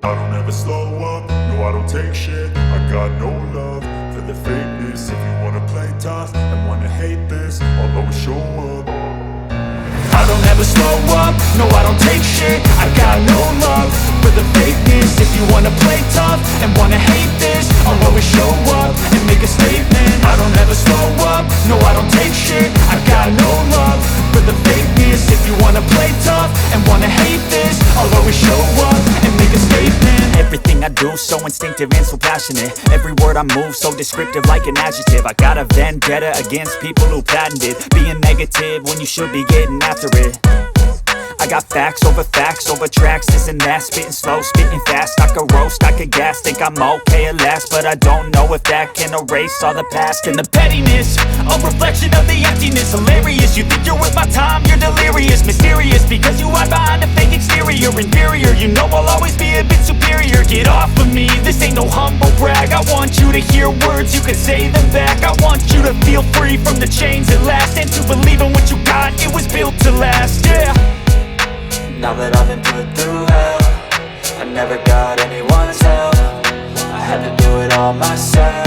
I don't ever slow up, no I don't take shit. I got no love for the fakeness. If you wanna play tough and wanna hate this, I'll always show up. I don't ever slow up, no I don't take shit. I got no love for the fakeness. If you wanna play tough and wanna hate this, I'll always show up and make a statement. I don't ever slow up, no I don't take shit. I got no love for the fakeness. If you wanna play tough and wanna hate this, I'll always show up and make a statement. Everything I do so instinctive and so passionate. Every word I move so descriptive like an adjective. I got a vendetta against people who patented being negative when you should be getting after it. I got facts over tracks, this and that. Spitting slow, spitting fast. I could roast, I could gas. Think I'm okay at last, but I don't know if that can erase all the past. And the pettiness, a reflection of the emptiness. Hilarious, you think you're worth my time, you're delirious. Mysterious, because you hide behind a fake exterior. Inferior, you know I'll always be a bit superior. Get off of me, this ain't no humble brag. I want you to hear words, you can say them back. I want you to feel free from the chains at last, and to believe in what you got, it was built to last, yeah. Now that I've been put through hell, I never got anyone's help. I had to do it all myself.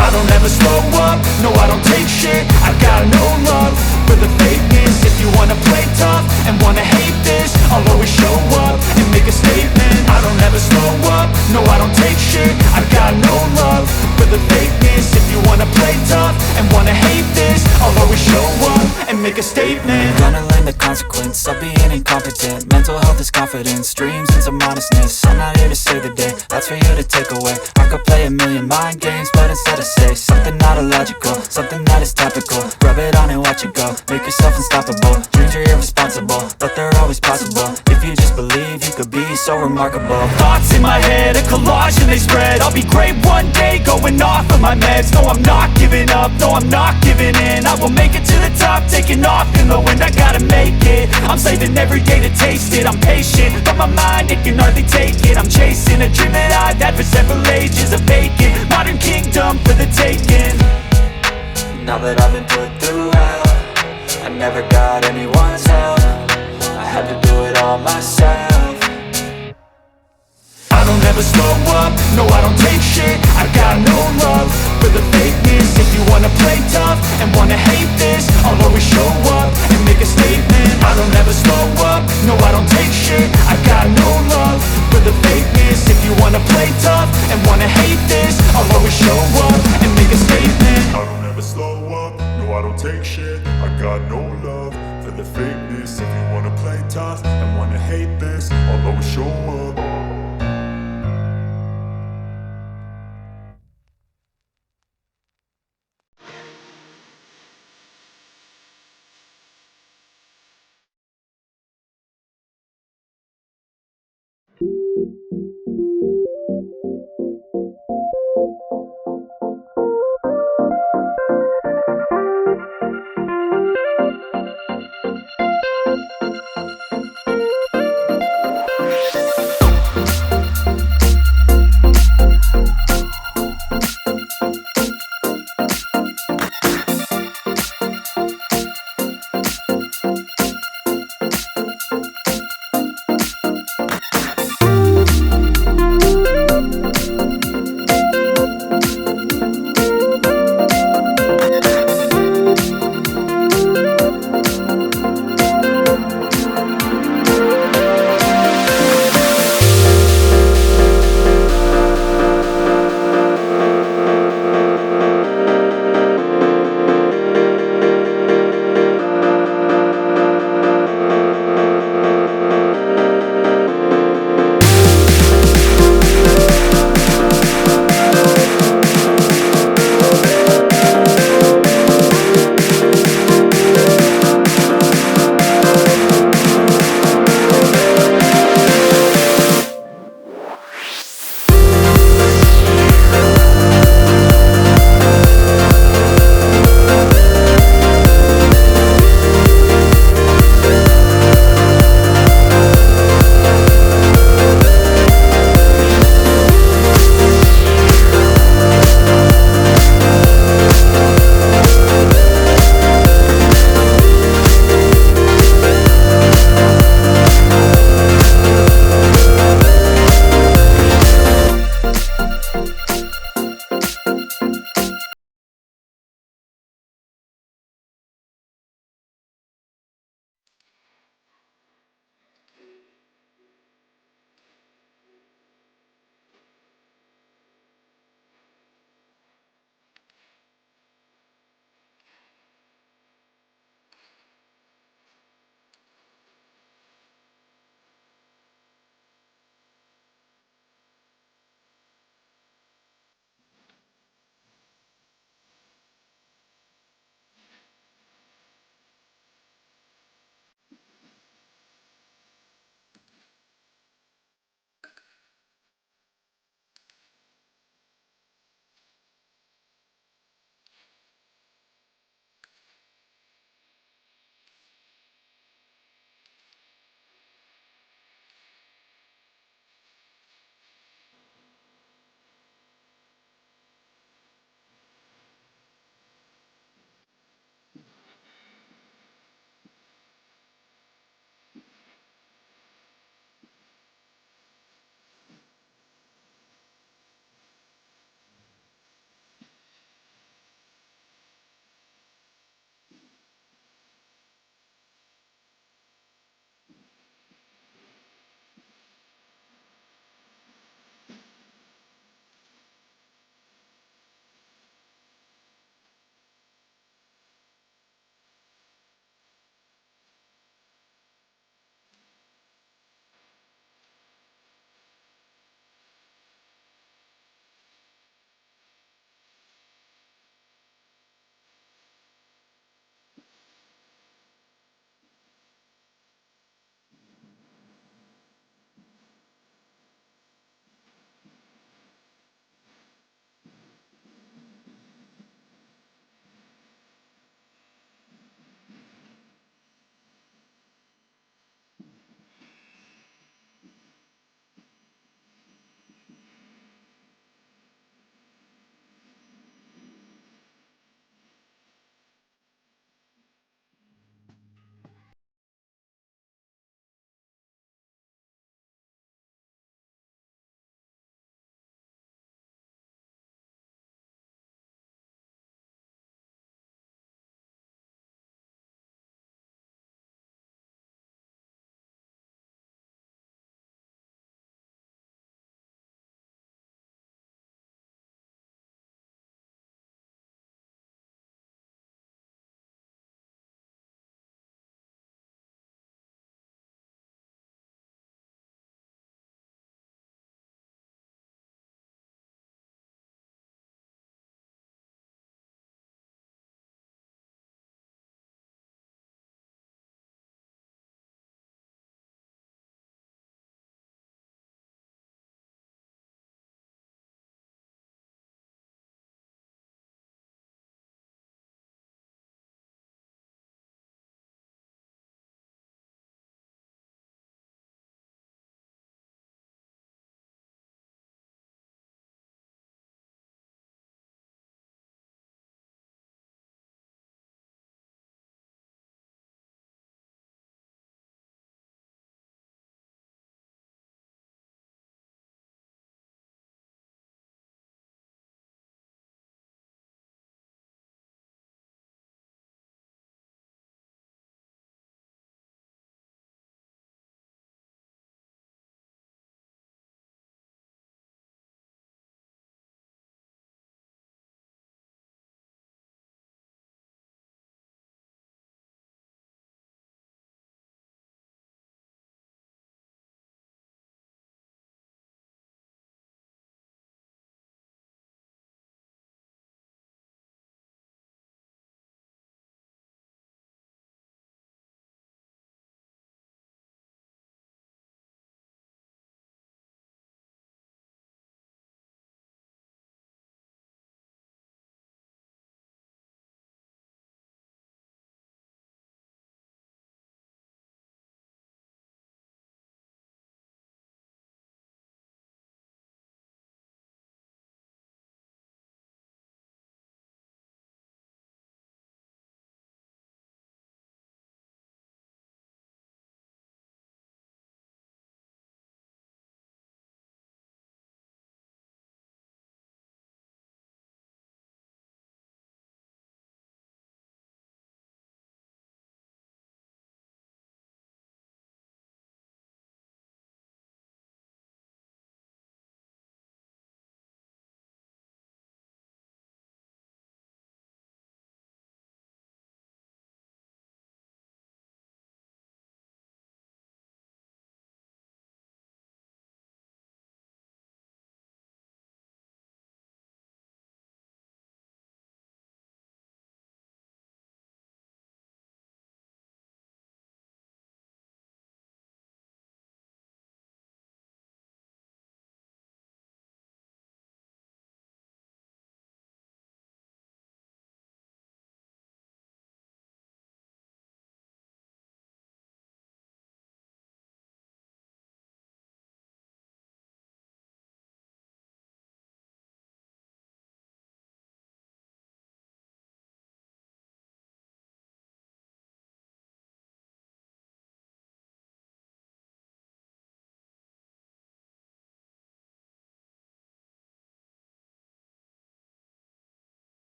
I don't ever slow up, no I don't take shit. I got no love for the fakeness. If you wanna play tough and wanna hate this, I'll always show up and make a statement. I don't ever slow up, no I don't take shit. I got no love for the fakeness. If you wanna play tough and wanna hate this, I'll always show up and make a statement. Gonna learn the consequence of being incompetent. Mental health is confidence, dreams and some modestness. I'm not here to save the day, that's for you to take away. I could play a million mind games, but instead I say something not illogical, something that is topical. Rub it on and watch it go, make yourself unstoppable. Dreams are irresponsible, but they're always possible. If you just believe, you could be so remarkable. Thoughts in my head, a collage and they spread. I'll be great one day, going off of my meds. No, I'm not giving up, no, I'm not giving in. I will make it to the top, taking off in the wind. I gotta make it, I'm saving every day to taste it. I'm patient, but my mind, it can hardly take it. I'm chasing a dream that I've had for several ages. A vacant, modern kingdom for the taking. Now that I've been put through hell, I never got anyone's help. I had to do it all myself. I don't ever slow up, no I don't take shit. I got no love for the fakeness. If you wanna play tough and wanna hate this, I'll always show up and make a statement. I don't ever slow up, no I don't take shit. I got no love for the fakeness. If you wanna play tough and wanna hate this, I'll always show up and make a statement. I don't ever slow up, no I don't take shit. I got no love for the fakeness. If you wanna play tough and wanna hate this, I'll always show up.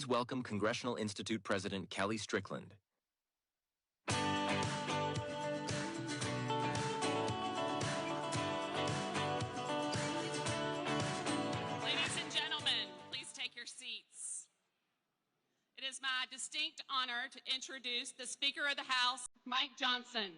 Please welcome Congressional Institute President Kelly Strickland. Ladies and gentlemen, please take your seats. It is my distinct honor to introduce the Speaker of the House, Mike Johnson.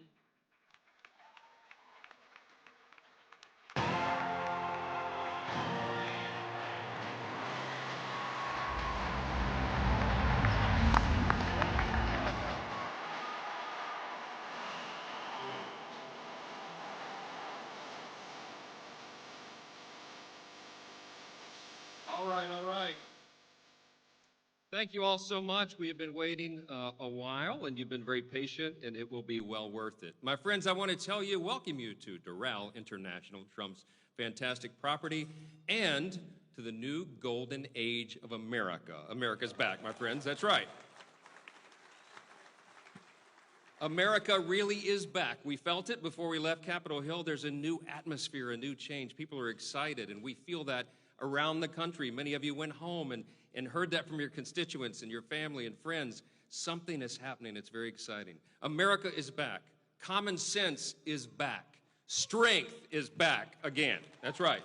All right. Thank you all so much. We have been waiting a while, and you've been very patient, and it will be well worth it. My friends, I want to welcome you to Doral International, Trump's fantastic property, and to the new golden age of America. America's back, my friends. That's right. America really is back. We felt it before we left Capitol Hill. There's a new atmosphere, a new change. People are excited, and we feel that around the country. Many of you went home and heard that from your constituents and your family and friends. Something is happening. It's very exciting. America is back. Common sense is back. Strength is back again. That's right.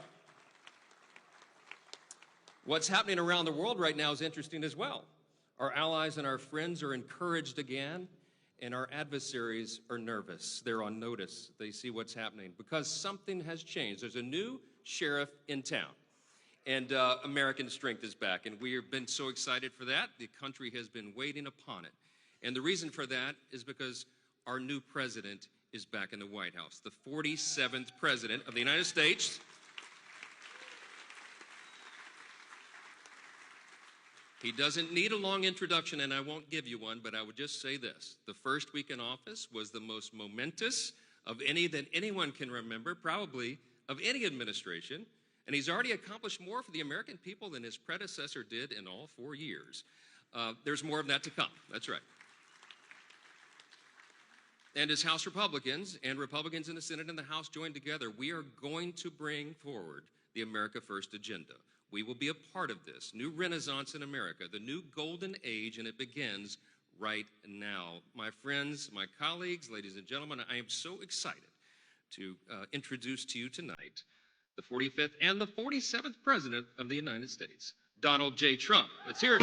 What's happening around the world right now is interesting as well. Our allies and our friends are encouraged again, and our adversaries are nervous. They're on notice. They see what's happening because something has changed. There's a new sheriff in town. And American strength is back, and we have been so excited for that. The country has been waiting upon it. And the reason for that is because our new president is back in the White House, the 47th president of the United States. He doesn't need a long introduction, and I won't give you one, but I would just say this. The first week in office was the most momentous of any that anyone can remember, probably of any administration. And he's already accomplished more for the American people than his predecessor did in all 4 years. There's more of that to come. That's right. And as House Republicans and Republicans in the Senate and the House join together, we are going to bring forward the America First agenda. We will be a part of this new renaissance in America, the new golden age, and it begins right now. My friends, my colleagues, ladies and gentlemen, I am so excited to introduce to you tonight the 45th and the 47th President of the United States, Donald J. Trump. Let's hear it.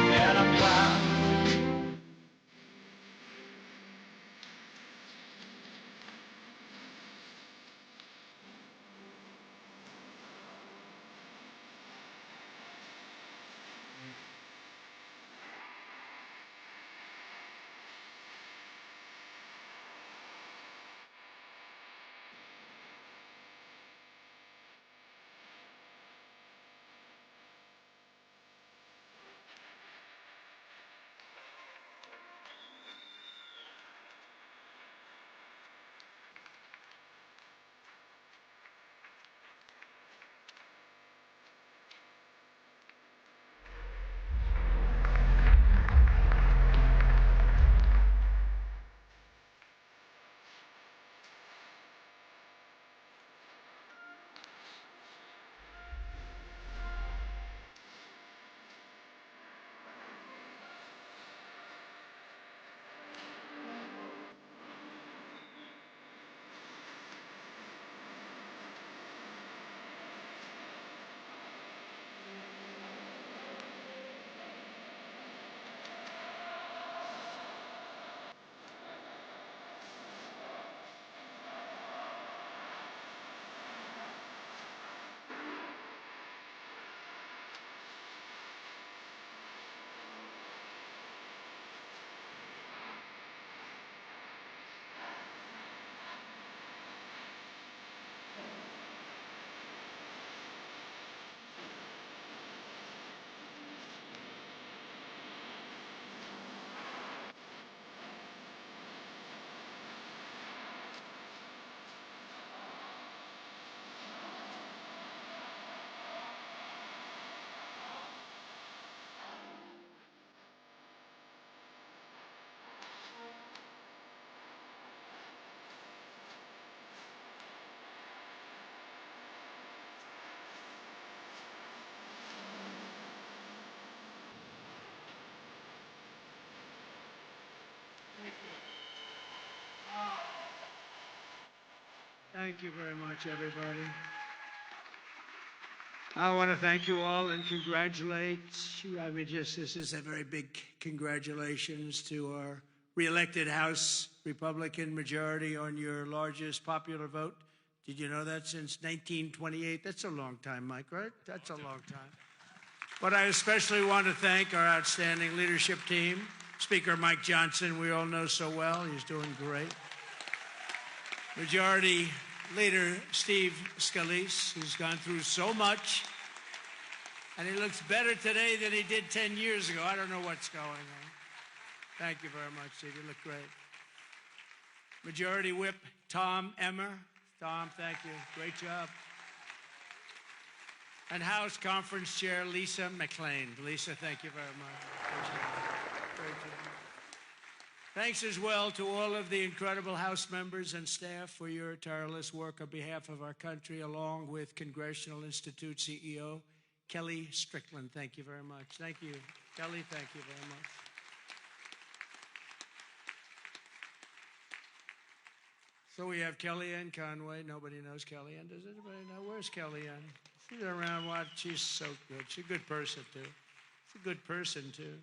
Thank you very much, everybody. I want to thank you all and congratulate you. I mean, this is a very big congratulations to our re-elected House Republican majority on your largest popular vote. Did you know that? Since 1928? That's a long time, Mike, right? That's a long time. But I especially want to thank our outstanding leadership team. Speaker Mike Johnson, we all know so well. He's doing great. Majority Leader Steve Scalise, who's gone through so much. And he looks better today than he did 10 years ago. I don't know what's going on. Thank you very much, Steve. You look great. Majority Whip Tom Emmer. Tom, thank you. Great job. And House Conference Chair Lisa McClain. Lisa, thank you very much. Great job. Great job. Thanks as well to all of the incredible House members and staff for your tireless work on behalf of our country, along with Congressional Institute CEO Kelly Strickland. Thank you very much. Thank you. Kelly, thank you very much. So we have Kellyanne Conway. Nobody knows Kellyanne. Does anybody know? Where's Kellyanne? She's around. What? She's so good. She's a good person, too. She's a good person, too.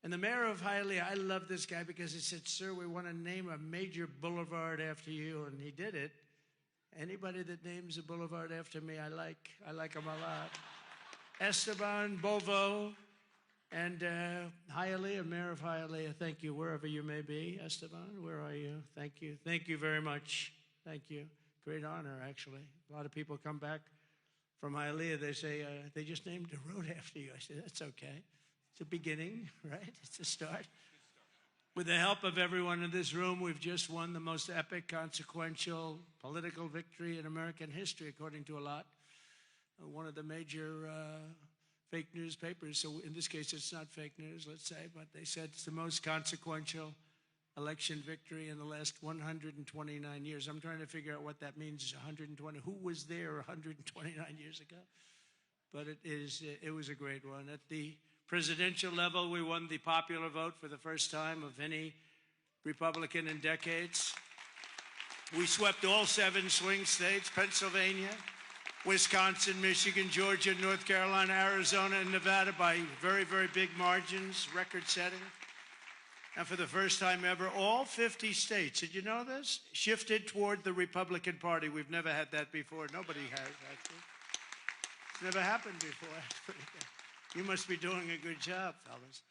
And the mayor of Hialeah, I love this guy because he said, sir, we want to name a major boulevard after you. And he did it. Anybody that names a boulevard after me, I like. I like him a lot. Esteban Bovo and Hialeah, mayor of Hialeah, thank you, wherever you may be. Esteban, where are you? Thank you. Thank you very much. Thank you. Great honor, actually. A lot of people come back from Hialeah. They say, they just named a road after you. I said, that's okay. It's a beginning, right? It's a start. With the help of everyone in this room, we've just won the most epic, consequential political victory in American history, according to a lot. One of the major fake newspapers, so in this case it's not fake news, let's say, but they said it's the most consequential election victory in the last 129 years. I'm trying to figure out what that means, 120. Who was there 129 years ago? But it was a great one. At the presidential level, we won the popular vote for the first time of any Republican in decades. We swept all 7 swing states, Pennsylvania, Wisconsin, Michigan, Georgia, North Carolina, Arizona, and Nevada by very, very big margins, record-setting. And for the first time ever, all 50 states, did you know this? Shifted toward the Republican Party. We've never had that before. Nobody has, actually. It's never happened before. That's pretty good. You must be doing a good job, fellas.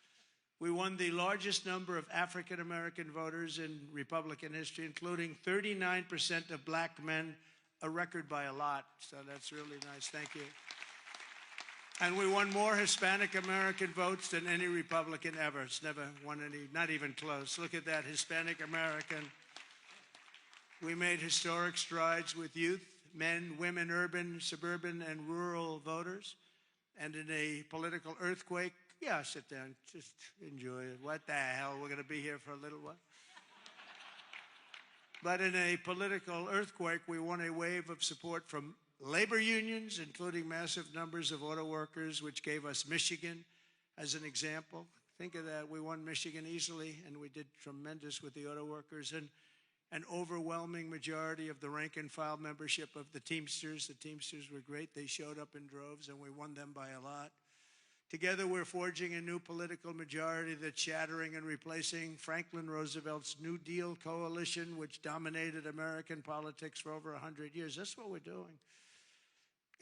We won the largest number of African-American voters in Republican history, including 39% of black men, a record by a lot. So that's really nice. Thank you. And we won more Hispanic American votes than any Republican ever. It's never won any, not even close. Look at that, Hispanic American. We made historic strides with youth, men, women, urban, suburban, and rural voters. And in a political earthquake, yeah, sit down, just enjoy it. What the hell, we're going to be here for a little while. But in a political earthquake, we won a wave of support from labor unions, including massive numbers of auto workers, which gave us Michigan as an example. Think of that. We won Michigan easily, and we did tremendous with the auto workers. And an overwhelming majority of the rank-and-file membership of the Teamsters. The Teamsters were great. They showed up in droves, and we won them by a lot. Together, we're forging a new political majority that's shattering and replacing Franklin Roosevelt's New Deal coalition, which dominated American politics for over 100 years. That's what we're doing.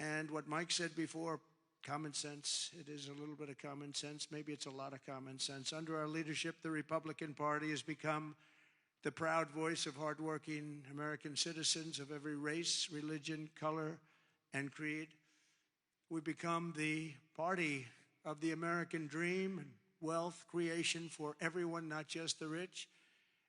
And what Mike said before, common sense. It is a little bit of common sense. Maybe it's a lot of common sense. Under our leadership, the Republican Party has become the proud voice of hardworking American citizens of every race, religion, color, and creed. We've become the party of the American dream and wealth creation for everyone, not just the rich.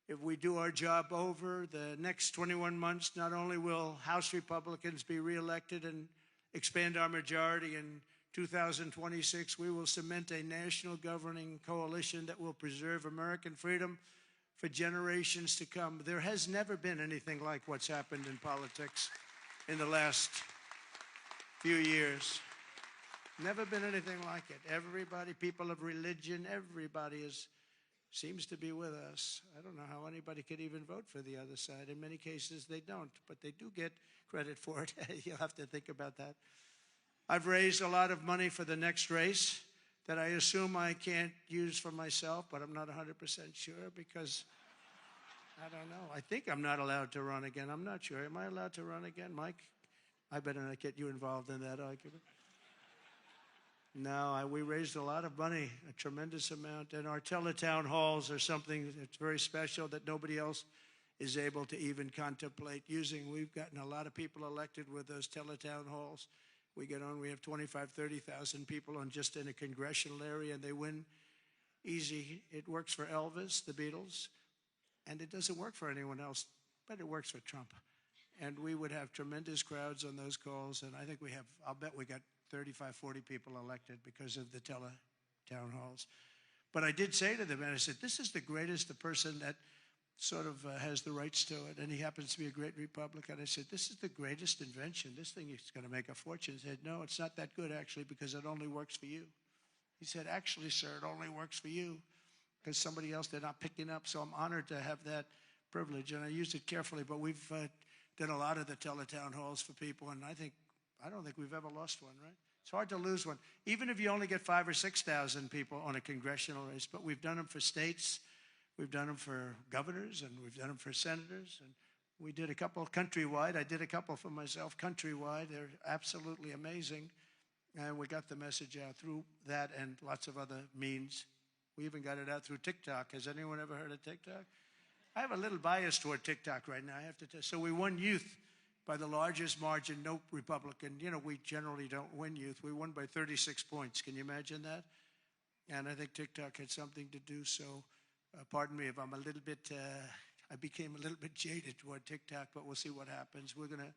If we do our job over the next 21 months, not only will House Republicans be reelected and expand our majority in 2026, we will cement a national governing coalition that will preserve American freedom for generations to come. There has never been anything like what's happened in politics in the last few years. Never been anything like it. Everybody, people of religion, everybody is seems to be with us. I don't know how anybody could even vote for the other side. In many cases, they don't, but they do get credit for it. You'll have to think about that. I've raised a lot of money for the next race that I assume I can't use for myself, but I'm not 100% sure because I don't know. I think I'm not allowed to run again. I'm not sure. Am I allowed to run again, Mike? I better not get you involved in that argument. No, we raised a lot of money, a tremendous amount, and our teletown halls are something that's very special that nobody else is able to even contemplate using. We've gotten a lot of people elected with those teletown halls. We have 25,000, 30,000 people just in a congressional area, and they win easy. It works for Elvis, the Beatles, and it doesn't work for anyone else, but it works for Trump. And we would have tremendous crowds on those calls, and I think I'll bet we got 35, 40 people elected because of the town halls. But I did say to them, and I said, this is the greatest, the person that sort of has the rights to it, and he happens to be a great Republican. I said, this is the greatest invention. This thing is going to make a fortune. He said, no, it's not that good, actually, because it only works for you. He said, actually, sir, it only works for you because somebody else they're not picking up. So I'm honored to have that privilege, and I used it carefully. But we've done a lot of the teletown halls for people, and I don't think we've ever lost one, right? It's hard to lose one, even if you only get 5,000 or 6,000 people on a congressional race. But we've done them for states, we've done them for governors, and we've done them for senators. And we did a couple countrywide. I did a couple for myself countrywide. They're absolutely amazing. And we got the message out through that and lots of other means. We even got it out through TikTok. Has anyone ever heard of TikTok? I have a little bias toward TikTok right now, I have to tell you. So we won youth by the largest margin. No Republican, we generally don't win youth. We won by 36 points. Can you imagine that? And I think TikTok had something to do. So pardon me if I'm a little bit, I became a little bit jaded toward TikTok, but we'll see what happens. We're going to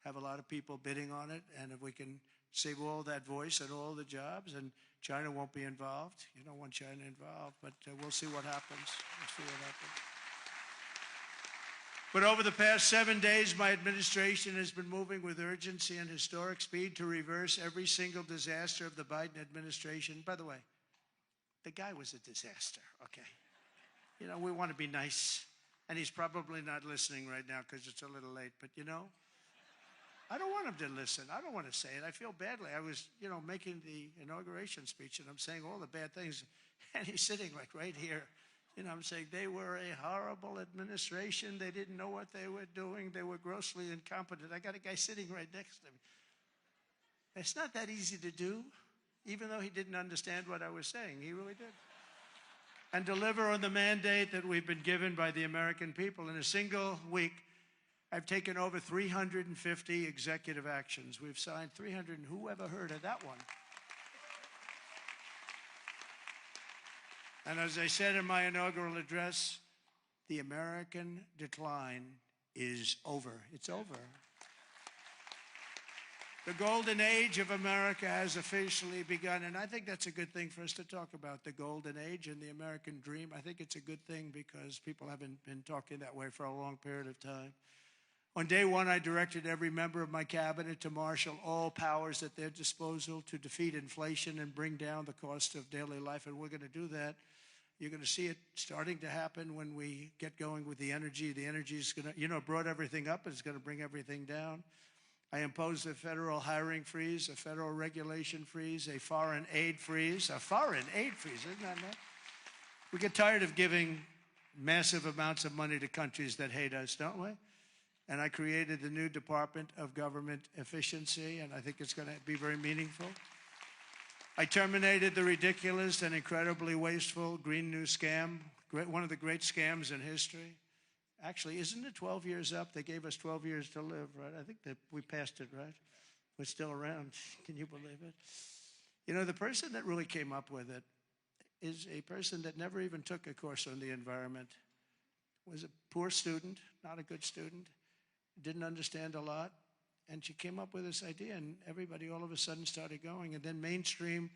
have a lot of people bidding on it. And if we can save all that voice and all the jobs, and China won't be involved. You don't want China involved, but we'll see what happens. We'll see what happens. But over the past 7 days, my administration has been moving with urgency and historic speed to reverse every single disaster of the Biden administration. By the way, the guy was a disaster, okay? We want to be nice, and he's probably not listening right now because it's a little late, but I don't want him to listen. I don't want to say it. I feel badly. I was, making the inauguration speech, and I'm saying all the bad things, and he's sitting like right here. I'm saying they were a horrible administration. They didn't know what they were doing. They were grossly incompetent. I got a guy sitting right next to me. It's not that easy to do, even though he didn't understand what I was saying. He really did. And deliver on the mandate that we've been given by the American people. In a single week, I've taken over 350 executive actions. We've signed 300, and who ever heard of that one? And as I said in my inaugural address, the American decline is over. It's over. The golden age of America has officially begun, and I think that's a good thing for us to talk about, the golden age and the American dream. I think it's a good thing because people haven't been talking that way for a long period of time. On day one, I directed every member of my cabinet to marshal all powers at their disposal to defeat inflation and bring down the cost of daily life, and we're going to do that. You're going to see it starting to happen when we get going with the energy. The energy is going to, brought everything up, and it's going to bring everything down. I imposed a federal hiring freeze, a federal regulation freeze, a foreign aid freeze. A foreign aid freeze, isn't that nice? We get tired of giving massive amounts of money to countries that hate us, don't we? And I created the new Department of Government Efficiency, and I think it's going to be very meaningful. I terminated the ridiculous and incredibly wasteful Green New Scam, one of the great scams in history. Actually, isn't it 12 years up? They gave us 12 years to live, right? I think that we passed it, right? We're still around. Can you believe it? The person that really came up with it is a person that never even took a course on the environment, was a poor student, not a good student, didn't understand a lot. And she came up with this idea, and everybody all of a sudden started going. And then mainstream,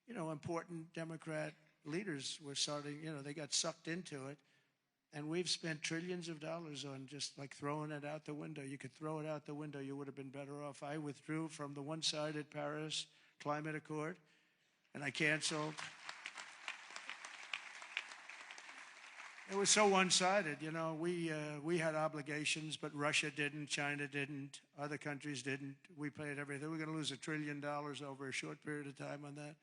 important Democrat leaders were starting, they got sucked into it. And we've spent trillions of dollars on just like throwing it out the window. You could throw it out the window. You would have been better off. I withdrew from the one-sided Paris Climate Accord, and I canceled. It was so one-sided. You know, we had obligations, but Russia didn't, China didn't, other countries didn't. We paid everything. We're going to lose $1 trillion over a short period of time on that.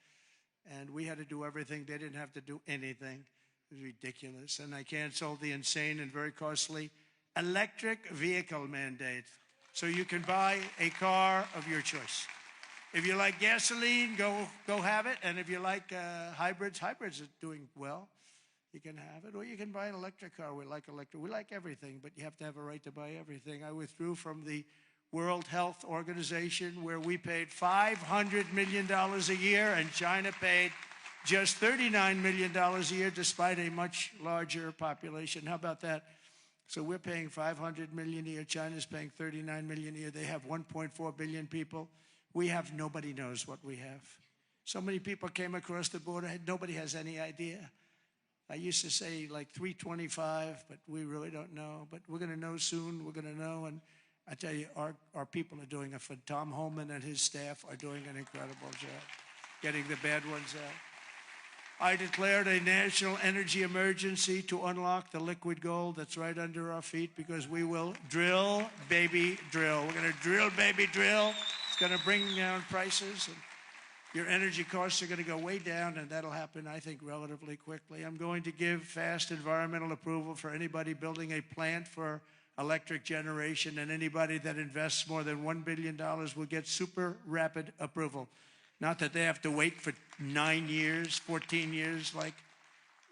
And we had to do everything. They didn't have to do anything. It was ridiculous. And I canceled the insane and very costly electric vehicle mandate. So you can buy a car of your choice. If you like gasoline, go have it. And if you like hybrids are doing well. You can have it, or you can buy an electric car. We like electric. We like everything, but you have to have a right to buy everything. I withdrew from the World Health Organization, where we paid $500 million a year, and China paid just $39 million a year, despite a much larger population. How about that? So we're paying $500 million a year. China's paying $39 million a year. They have 1.4 billion people. We have, nobody knows what we have. So many people came across the border. Nobody has any idea. I used to say like 325, but we really don't know. But we're going to know soon. We're going to know. And I tell you, our people are doing Tom Holman and his staff are doing an incredible job getting the bad ones out. I declared a national energy emergency to unlock the liquid gold that's right under our feet, because we will drill, baby, drill. We're going to drill, baby, drill. It's going to bring down prices. And your energy costs are going to go way down, and that'll happen, I think, relatively quickly. I'm going to give fast environmental approval for anybody building a plant for electric generation, and anybody that invests more than $1 billion will get super rapid approval. Not that they have to wait for 9 years, 14 years, like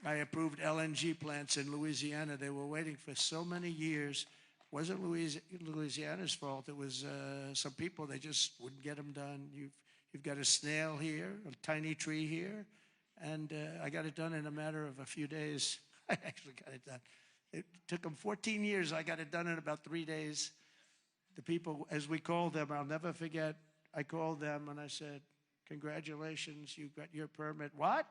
I approved LNG plants in Louisiana. They were waiting for so many years. It wasn't Louisiana's fault. It was some people, they just wouldn't get them done. You've got a snail here, a tiny tree here, and I got it done in a matter of a few days. I actually got it done. It took them 14 years. I got it done in about 3 days. The people, as we called them, I'll never forget, I called them and I said, congratulations, you got your permit. What?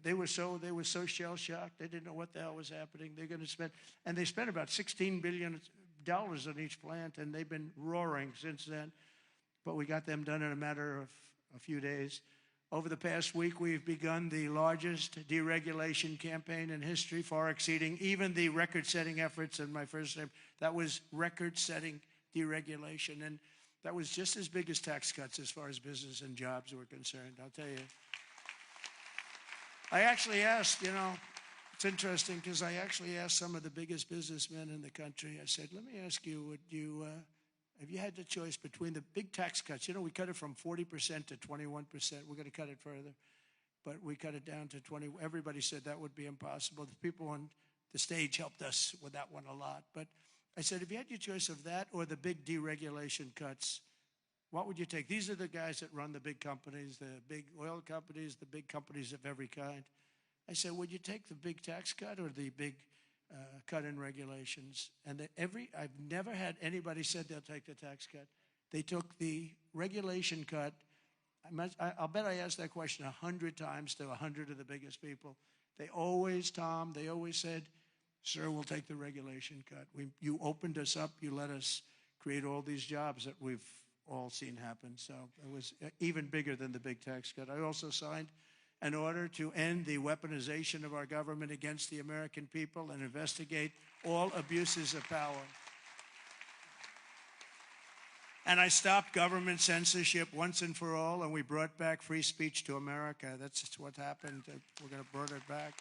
They were so shell-shocked. They didn't know what the hell was happening. They're going to spend, and they spent about $16 billion on each plant, and they've been roaring since then. But we got them done in a matter of a few days. Over the past week, we've begun the largest deregulation campaign in history, far exceeding even the record-setting efforts in my first name. That was record-setting deregulation, and that was just as big as tax cuts as far as business and jobs were concerned, I'll tell you. I actually asked, you know, it's interesting because I actually asked some of the biggest businessmen in the country, I said, let me ask you, if you had the choice between the big tax cuts, you know, we cut it from 40% to 21%. We're going to cut it further, but we cut it down to 20. Everybody said that would be impossible. The people on the stage helped us with that one a lot. But I said, if you had your choice of that or the big deregulation cuts, what would you take? These are the guys that run the big companies, the big oil companies, the big companies of every kind. I said, would you take the big tax cut or the big cut in regulations? And I've never had anybody said they'll take the tax cut. They took the regulation cut. I'll bet I asked that question 100 times to 100 of the biggest people. They always said, sir, we'll take the regulation cut. You opened us up. You let us create all these jobs that we've all seen happen. So it was even bigger than the big tax cut. I also signed an order to end the weaponization of our government against the American people and investigate all abuses of power. And I stopped government censorship once and for all, and we brought back free speech to America. That's just what happened. We're going to bring it back.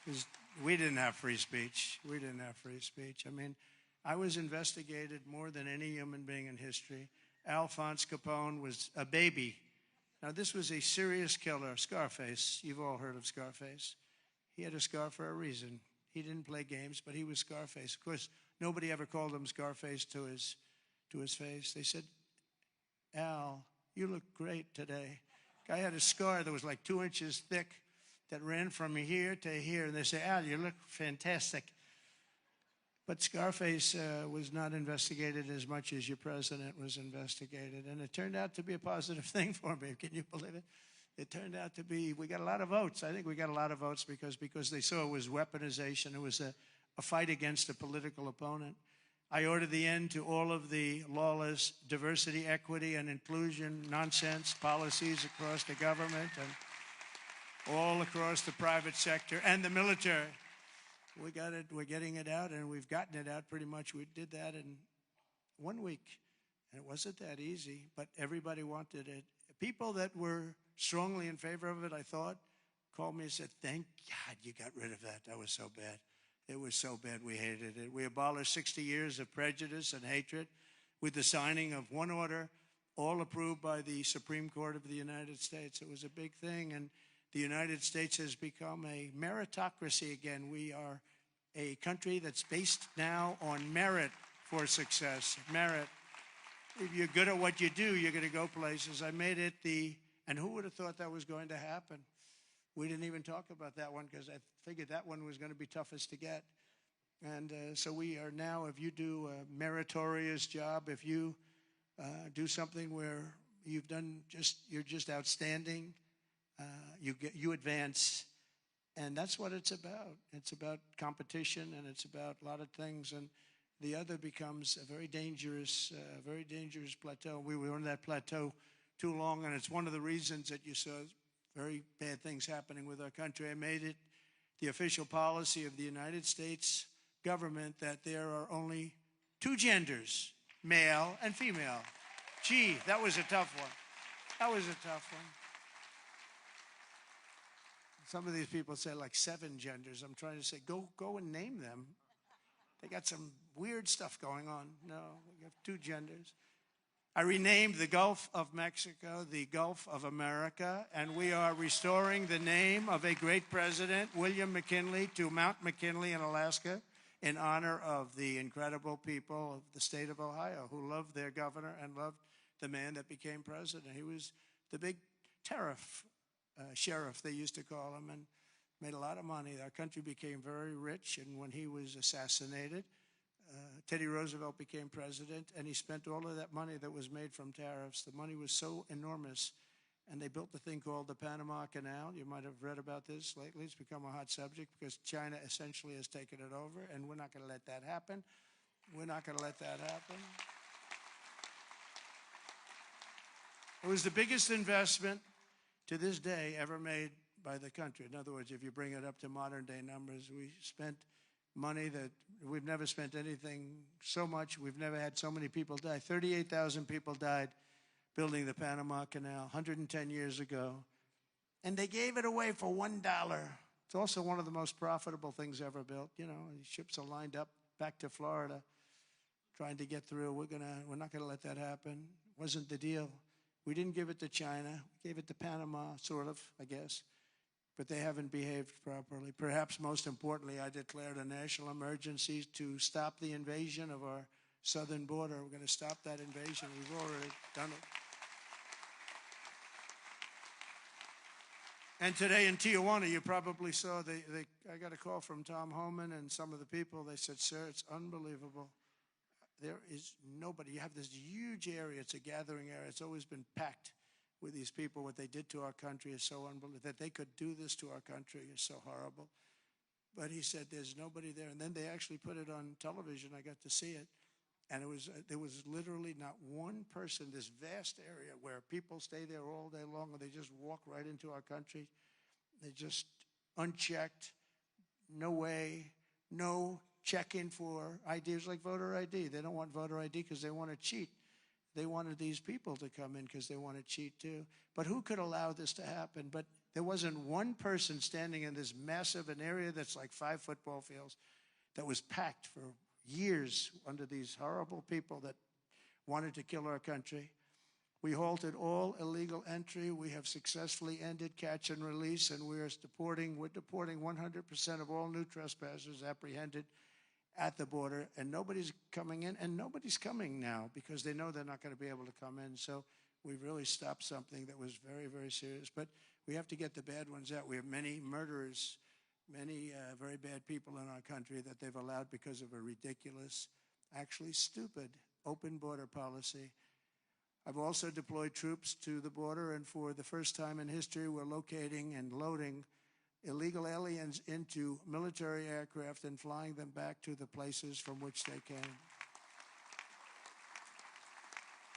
Because we didn't have free speech. We didn't have free speech. I mean, I was investigated more than any human being in history. Alphonse Capone was a baby. Now, this was a serious killer, Scarface. You've all heard of Scarface. He had a scar for a reason. He didn't play games, but he was Scarface. Of course, nobody ever called him Scarface to his face. They said, Al, you look great today. Guy had a scar that was like 2 inches thick that ran from here to here. And they say, Al, you look fantastic. But Scarface was not investigated as much as your president was investigated. And it turned out to be a positive thing for me. Can you believe it? It turned out to be, we got a lot of votes. I think we got a lot of votes because they saw it was weaponization. It was a fight against a political opponent. I ordered the end to all of the lawless diversity, equity, and inclusion nonsense policies across the government and all across the private sector and the military. We got it. We're getting it out, and we've gotten it out pretty much. We did that in 1 week, and it wasn't that easy, but everybody wanted it. People that were strongly in favor of it, I thought, called me and said, thank God you got rid of that. That was so bad. It was so bad we hated it. We abolished 60 years of prejudice and hatred with the signing of one order, all approved by the Supreme Court of the United States. It was a big thing, and the United States has become a meritocracy again. We are a country that's based now on merit for success. Merit. If you're good at what you do, you're going to go places. I made it and who would have thought that was going to happen? We didn't even talk about that one because I figured that one was going to be toughest to get. And so we are now, if you do a meritorious job, if you do something where you're just outstanding, you advance. And that's what it's about. It's about competition, and it's about a lot of things. And the other becomes a very dangerous plateau. We were on that plateau too long, and it's one of the reasons that you saw very bad things happening with our country. I made it the official policy of the United States government that there are only 2 genders, male and female. Gee, that was a tough one. That was a tough one. Some of these people say like 7 genders. I'm trying to say, go and name them. They got some weird stuff going on. No, we have 2 genders. I renamed the Gulf of Mexico the Gulf of America, and we are restoring the name of a great president, William McKinley, to Mount McKinley in Alaska in honor of the incredible people of the state of Ohio who loved their governor and loved the man that became president. He was the big tariff sheriff, they used to call him, and made a lot of money. Our country became very rich, and when he was assassinated, Teddy Roosevelt became president, and he spent all of that money that was made from tariffs. The money was so enormous, and they built the thing called the Panama Canal. You might have read about this lately. It's become a hot subject because China essentially has taken it over, and we're not going to let that happen. We're not going to let that happen. It was the biggest investment to this day ever made by the country. In other words, if you bring it up to modern day numbers, we spent money that we've never spent anything so much. We've never had so many people die. 38,000 people died building the Panama Canal 110 years ago. And they gave it away for $1. It's also one of the most profitable things ever built. You know, ships are lined up back to Florida trying to get through. We're not gonna let that happen. Wasn't the deal. We didn't give it to China. We gave it to Panama, sort of, I guess. But they haven't behaved properly. Perhaps most importantly, I declared a national emergency to stop the invasion of our southern border. We're going to stop that invasion. We've already done it. And today in Tijuana, you probably saw, I got a call from Tom Homan and some of the people. They said, sir, it's unbelievable. There is nobody. You have this huge area. It's a gathering area. It's always been packed with these people. What they did to our country is so unbelievable. That they could do this to our country is so horrible. But he said there's nobody there. And then they actually put it on television. I got to see it. And there was literally not one person, this vast area where people stay there all day long and they just walk right into our country. They just unchecked, no way, no check-in for ideas like voter ID. They don't want voter ID because they want to cheat. They wanted these people to come in because they want to cheat too. But who could allow this to happen? But there wasn't one person standing in this massive an area that's like 5 football fields that was packed for years under these horrible people that wanted to kill our country. We halted all illegal entry. We have successfully ended catch and release, and we're deporting 100% of all new trespassers apprehended at the border, and nobody's coming in, and nobody's coming now because they know they're not going to be able to come in. So we've really stopped something that was very, very serious. But we have to get the bad ones out. We have many murderers, many very bad people in our country that they've allowed because of a ridiculous, actually stupid, open border policy. I've also deployed troops to the border, and for the first time in history, we're locating and loading illegal aliens into military aircraft and flying them back to the places from which they came.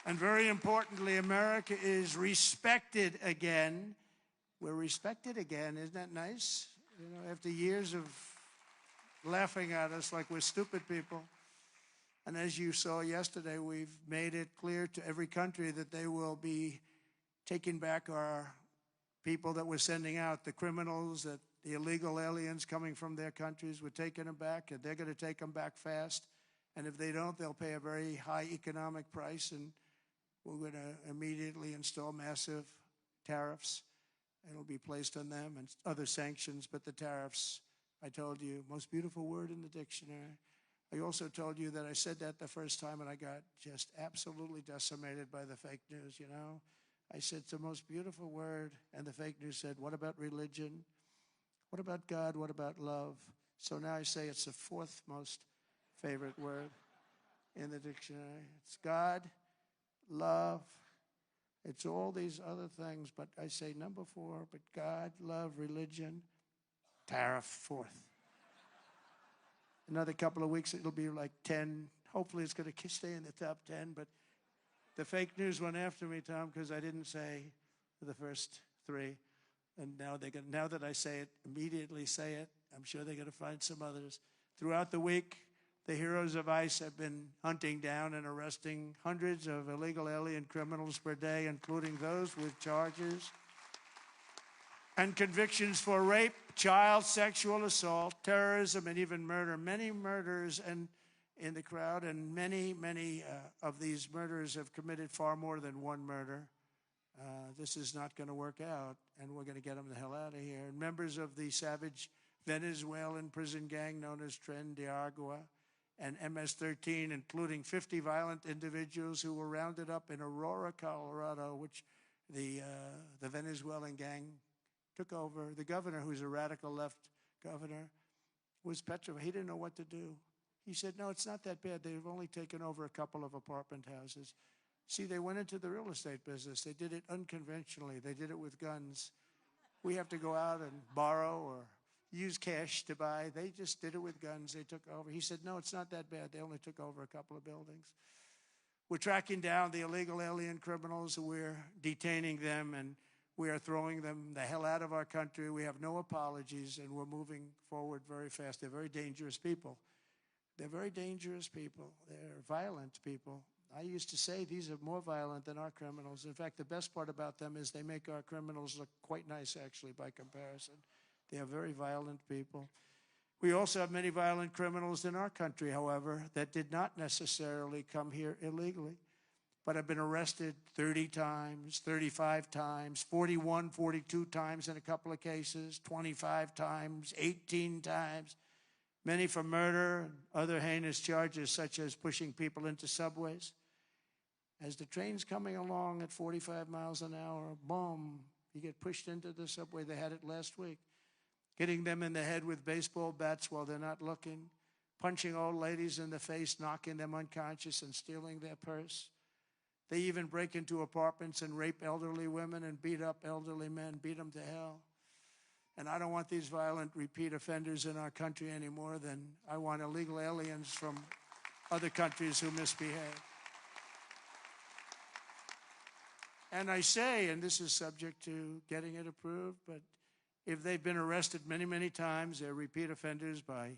And very importantly, America is respected again. We're respected again. Isn't that nice? You know, after years of laughing at us like we're stupid people. And as you saw yesterday, we've made it clear to every country that they will be taking back our people that we're sending out, the criminals, the illegal aliens coming from their countries. We're taking them back, and they're going to take them back fast. And if they don't, they'll pay a very high economic price, and we're going to immediately install massive tariffs. It'll be placed on them and other sanctions, but the tariffs, I told you, most beautiful word in the dictionary. I also told you that I said that the first time, and I got just absolutely decimated by the fake news, you know. I said it's the most beautiful word, and the fake news said, what about religion? What about God? What about love? So now I say it's the fourth most favorite word in the dictionary. It's God, love. It's all these other things, but I say number 4, but God, love, religion, tariff, fourth. Another couple of weeks, it'll be like 10. Hopefully it's going to stay in the top 10, but the fake news went after me, Tom, because I didn't say the first 3. And now that I say it, immediately say it. I'm sure they're going to find some others. Throughout the week, the heroes of ICE have been hunting down and arresting hundreds of illegal alien criminals per day, including those with charges and convictions for rape, child sexual assault, terrorism, and even murder. Many murders in the crowd, and many of these murderers have committed far more than one murder. This is not going to work out, and we're going to get them the hell out of here. And members of the savage Venezuelan prison gang known as Tren de Agua and MS-13, including 50 violent individuals who were rounded up in Aurora, Colorado, which the Venezuelan gang took over. The governor, who's a radical left governor, was petrified. He didn't know what to do. He said, no, it's not that bad. They've only taken over a couple of apartment houses. See, they went into the real estate business. They did it unconventionally. They did it with guns. We have to go out and borrow or use cash to buy. They just did it with guns. They took over. He said, no, it's not that bad. They only took over a couple of buildings. We're tracking down the illegal alien criminals. We're detaining them, and we are throwing them the hell out of our country. We have no apologies, and we're moving forward very fast. They're very dangerous people. They're very dangerous people. They're violent people. I used to say these are more violent than our criminals. In fact, the best part about them is they make our criminals look quite nice, actually, by comparison. They are very violent people. We also have many violent criminals in our country, however, that did not necessarily come here illegally, but have been arrested 30 times, 35 times, 41, 42 times in a couple of cases, 25 times, 18 times. Many for murder and other heinous charges, such as pushing people into subways. As the train's coming along at 45 miles an hour, boom, you get pushed into the subway. They had it last week. Hitting them in the head with baseball bats while they're not looking. Punching old ladies in the face, knocking them unconscious and stealing their purse. They even break into apartments and rape elderly women and beat up elderly men, beat them to hell. And I don't want these violent repeat offenders in our country any more than I want illegal aliens from other countries who misbehave. And I say, and this is subject to getting it approved, but if they've been arrested many, many times, they're repeat offenders by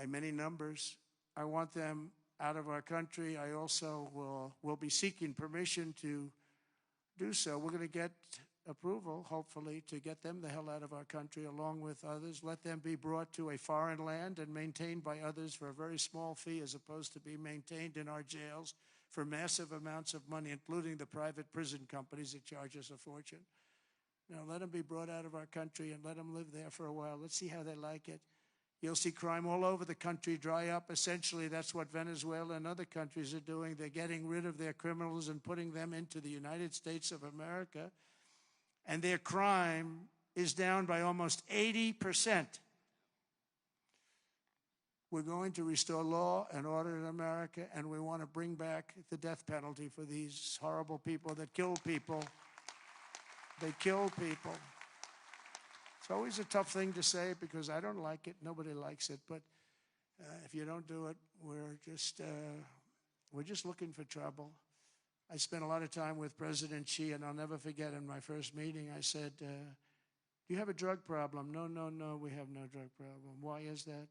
many numbers, I want them out of our country. I also will be seeking permission to do so. We're going to get approval, hopefully, to get them the hell out of our country along with others. Let them be brought to a foreign land and maintained by others for a very small fee, as opposed to be maintained in our jails for massive amounts of money, including the private prison companies that charge us a fortune. Now, let them be brought out of our country and let them live there for a while. Let's see how they like it. You'll see crime all over the country dry up. Essentially, that's what Venezuela and other countries are doing. They're getting rid of their criminals and putting them into the United States of America. And their crime is down by almost 80%. We're going to restore law and order in America, and we want to bring back the death penalty for these horrible people that kill people. They kill people. It's always a tough thing to say because I don't like it. Nobody likes it. But if you don't do it, we're just looking for trouble. I spent a lot of time with President Xi, and I'll never forget in my first meeting, I said, do you have a drug problem? No, we have no drug problem. Why is that?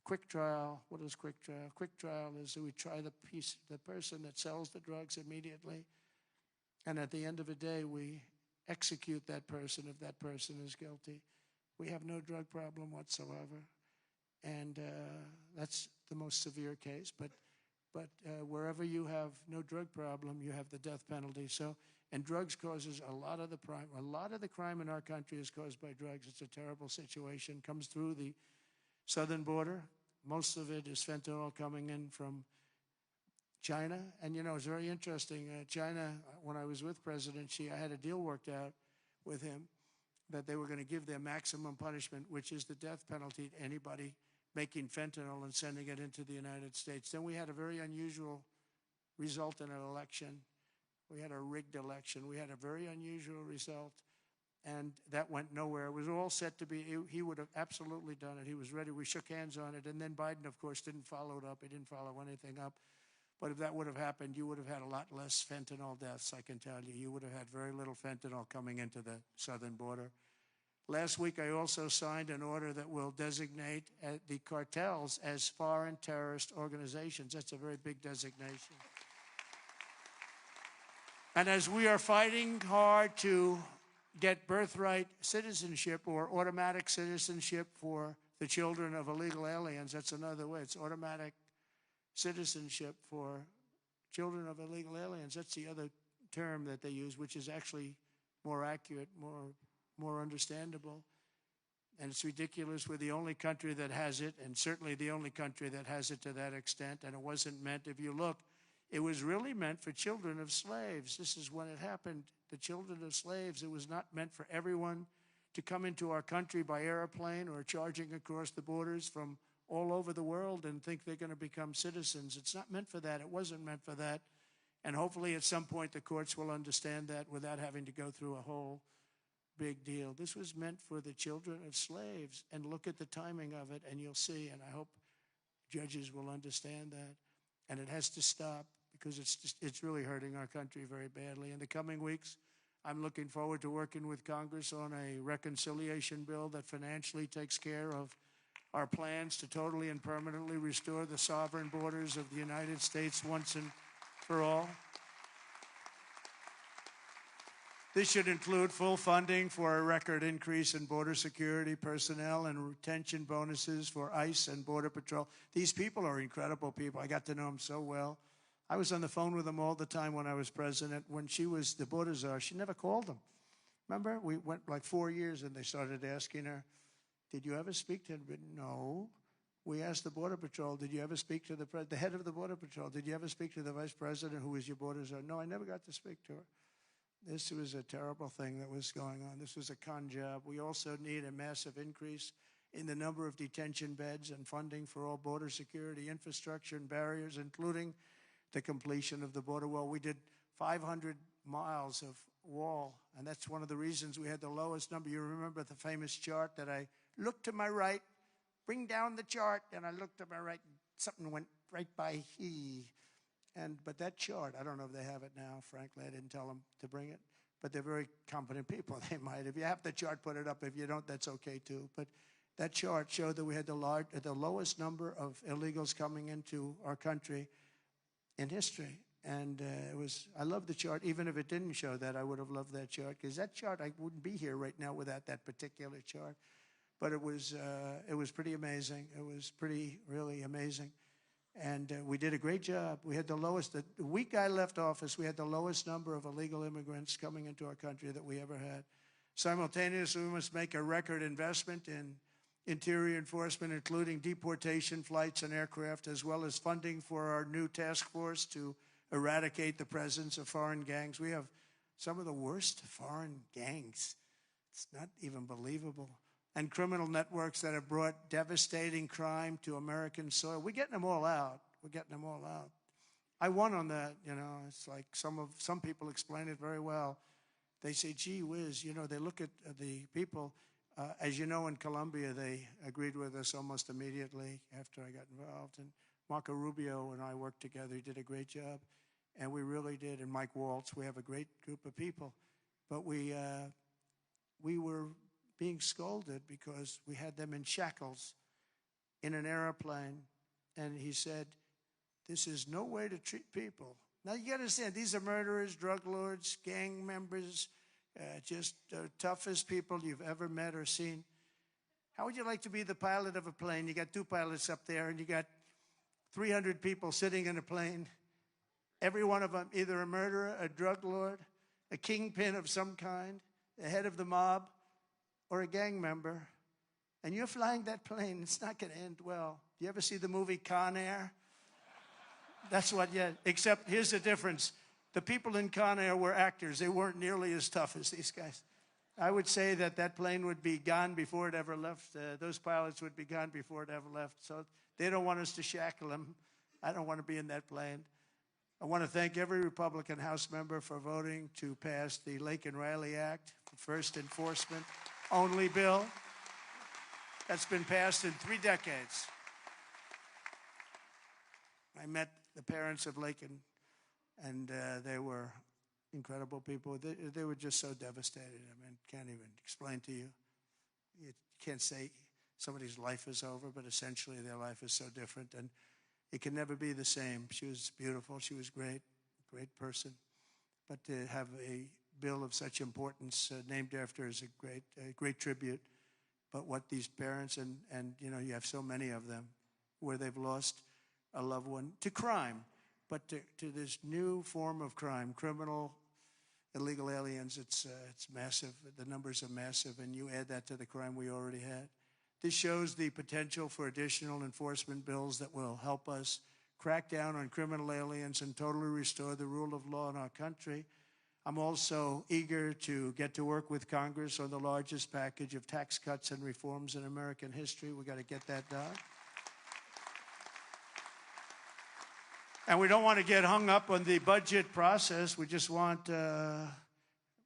quick trial. What is quick trial? Quick trial is that we try the person that sells the drugs immediately, and at the end of the day, we execute that person if that person is guilty. We have no drug problem whatsoever, and that's the most severe case. But wherever you have no drug problem, you have the death penalty. So, and drugs causes a lot of the crime. A lot of the crime in our country is caused by drugs. It's a terrible situation. Comes through the southern border. Most of it is fentanyl coming in from China. And, you know, it's very interesting. China, when I was with President Xi, I had a deal worked out with him that they were going to give their maximum punishment, which is the death penalty, to anybody making fentanyl and sending it into the United States. Then we had a very unusual result in an election. We had a rigged election. We had a very unusual result, and that went nowhere. It was all set to be, he would have absolutely done it. He was ready. We shook hands on it, and then Biden, of course, didn't follow it up. He didn't follow anything up. But if that would have happened, you would have had a lot less fentanyl deaths, I can tell you. You would have had very little fentanyl coming into the southern border. Last week, I also signed an order that will designate the cartels as foreign terrorist organizations. That's a very big designation. And as we are fighting hard to get birthright citizenship or automatic citizenship for the children of illegal aliens, that's another way. It's automatic citizenship for children of illegal aliens. That's the other term that they use, which is actually more accurate, more understandable. And it's ridiculous. We're the only country that has it, and certainly the only country that has it to that extent. And it wasn't meant, if you look, it was really meant for children of slaves. This is when it happened. The children of slaves, it was not meant for everyone to come into our country by airplane or charging across the borders from all over the world and think they're going to become citizens. It's not meant for that. It wasn't meant for that. And hopefully at some point the courts will understand that without having to go through a whole big deal. This was meant for the children of slaves. And look at the timing of it and you'll see. And I hope judges will understand that. And it has to stop because it's really hurting our country very badly. In the coming weeks, I'm looking forward to working with Congress on a reconciliation bill that financially takes care of our plans to totally and permanently restore the sovereign borders of the United States once and for all. This should include full funding for a record increase in border security personnel and retention bonuses for ICE and Border Patrol. These people are incredible people. I got to know them so well. I was on the phone with them all the time when I was president. When she was the border czar, she never called them. Remember? We went like 4 years and they started asking her, did you ever speak to him? No. We asked the Border Patrol, did you ever speak to the head of the Border Patrol? Did you ever speak to the vice president who was your border czar? No, I never got to speak to her. This was a terrible thing that was going on. This was a con job. We also need a massive increase in the number of detention beds and funding for all border security infrastructure and barriers, including the completion of the border wall. We did 500 miles of wall, and that's one of the reasons we had the lowest number. You remember the famous chart that I looked to my right, bring down the chart, and I looked to my right, something went right by he. But that chart, I don't know if they have it now, frankly. I didn't tell them to bring it. But they're very competent people. They might. If you have the chart, put it up. If you don't, that's okay too. But that chart showed that we had the lowest number of illegals coming into our country in history. And I love the chart. Even if it didn't show that, I would have loved that chart. Because that chart, I wouldn't be here right now without that particular chart. But it was pretty amazing. It was pretty, really amazing. And we did a great job. We had the lowest, the week I left office, we had the lowest number of illegal immigrants coming into our country that we ever had. Simultaneously, we must make a record investment in interior enforcement, including deportation flights and aircraft, as well as funding for our new task force to eradicate the presence of foreign gangs. We have some of the worst foreign gangs. It's not even believable. And criminal networks that have brought devastating crime to American soil. We're getting them all out. We're getting them all out. I won on that, you know. It's like some people explain it very well. They say, gee whiz, you know, they look at the people. As you know, in Colombia, they agreed with us almost immediately after I got involved. And Marco Rubio and I worked together. He did a great job. And we really did. And Mike Waltz, we have a great group of people. But we were being scolded because we had them in shackles in an airplane, and he said, "This is no way to treat people." Now, you got to understand, these are murderers, drug lords, gang members, just the toughest people you've ever met or seen. How would you like to be the pilot of a plane? You got two pilots up there, and you got 300 people sitting in a plane, every one of them either a murderer, a drug lord, a kingpin of some kind, the head of the mob, or a gang member, and you're flying that plane. It's not going to end well. Do you ever see the movie Con Air? That's what, yeah, except here's the difference. The people in Con Air were actors. They weren't nearly as tough as these guys. I would say that that plane would be gone before it ever left. Those pilots would be gone before it ever left. So they don't want us to shackle them. I don't want to be in that plane. I want to thank every Republican House member for voting to pass the Lake and Riley Act, the first enforcement only bill that's been passed in 3 decades. I met the parents of Lakin, and they were incredible people. They were just so devastated. I mean, can't even explain to you. You can't say somebody's life is over, but essentially their life is so different, and it can never be the same. She was beautiful. She was great, great person. But to have a bill of such importance named after her is a great tribute. But what these parents, and you know, you have so many of them, where they've lost a loved one to crime, but to this new form of crime, criminal, illegal aliens. It's massive. The numbers are massive, and you add that to the crime we already had. This shows the potential for additional enforcement bills that will help us crack down on criminal aliens and totally restore the rule of law in our country. I'm also eager to get to work with Congress on the largest package of tax cuts and reforms in American history. We got to get that done. And we don't want to get hung up on the budget process. We just want,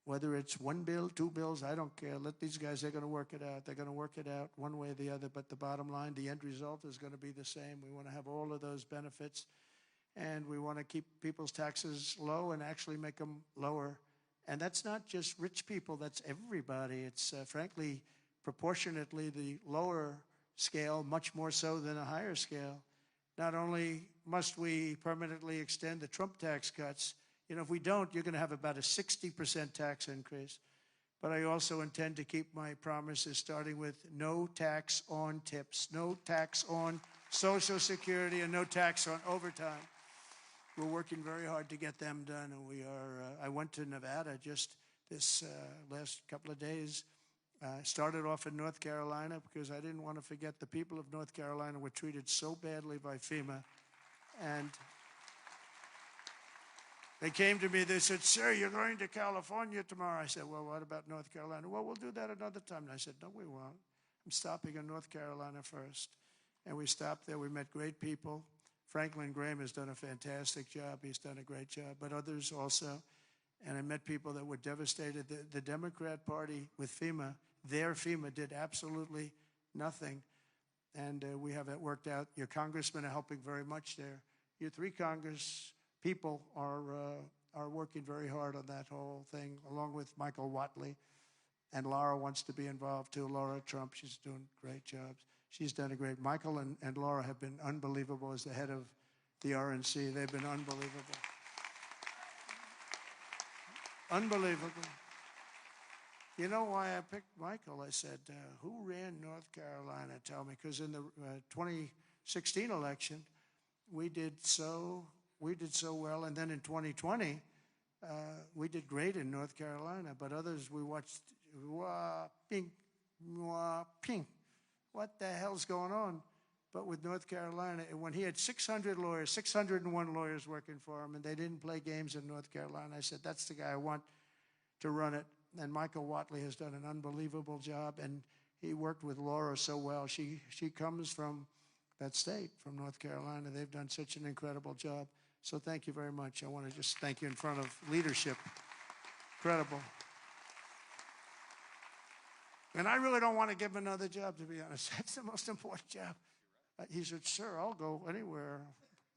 whether it's one bill, 2 bills, I don't care. Let these guys, they're going to work it out. They're going to work it out one way or the other. But the bottom line, the end result is going to be the same. We want to have all of those benefits. And we want to keep people's taxes low and actually make them lower. And that's not just rich people. That's everybody. It's, frankly, proportionately the lower scale, much more so than a higher scale. Not only must we permanently extend the Trump tax cuts, you know, if we don't, you're going to have about a 60% tax increase. But I also intend to keep my promises, starting with no tax on tips, no tax on Social Security, and no tax on overtime. We're working very hard to get them done, and we are. I went to Nevada just this last couple of days. Started off in North Carolina because I didn't want to forget the people of North Carolina were treated so badly by FEMA. And they came to me, they said, "Sir, you're going to California tomorrow." I said, "Well, what about North Carolina?" "Well, we'll do that another time." And I said, "No, we won't. I'm stopping in North Carolina first." And we stopped there. We met great people. Franklin Graham has done a fantastic job. He's done a great job, but others also. And I met people that were devastated. The Democrat Party with FEMA, their FEMA did absolutely nothing. And we have that worked out. Your congressmen are helping very much there. Your 3 Congress people are working very hard on that whole thing, along with Michael Whatley. And Laura wants to be involved too. Laura Trump, she's doing great jobs. She's done a great. Michael and Laura have been unbelievable as the head of the RNC. They've been unbelievable. Unbelievable. You know why I picked Michael? I said, who ran North Carolina? Tell me. Because in the 2016 election, we did so well. And then in 2020, we did great in North Carolina. But others, we watched, ping, ping. What the hell's going on? But with North Carolina, when he had 600 lawyers, 601 lawyers working for him, and they didn't play games in North Carolina, I said, that's the guy I want to run it. And Michael Whatley has done an unbelievable job, and he worked with Laura so well. She comes from that state, from North Carolina. They've done such an incredible job. So thank you very much. I want to just thank you in front of leadership. Incredible. And I really don't want to give him another job, to be honest. That's the most important job. He said, "Sir, I'll go anywhere."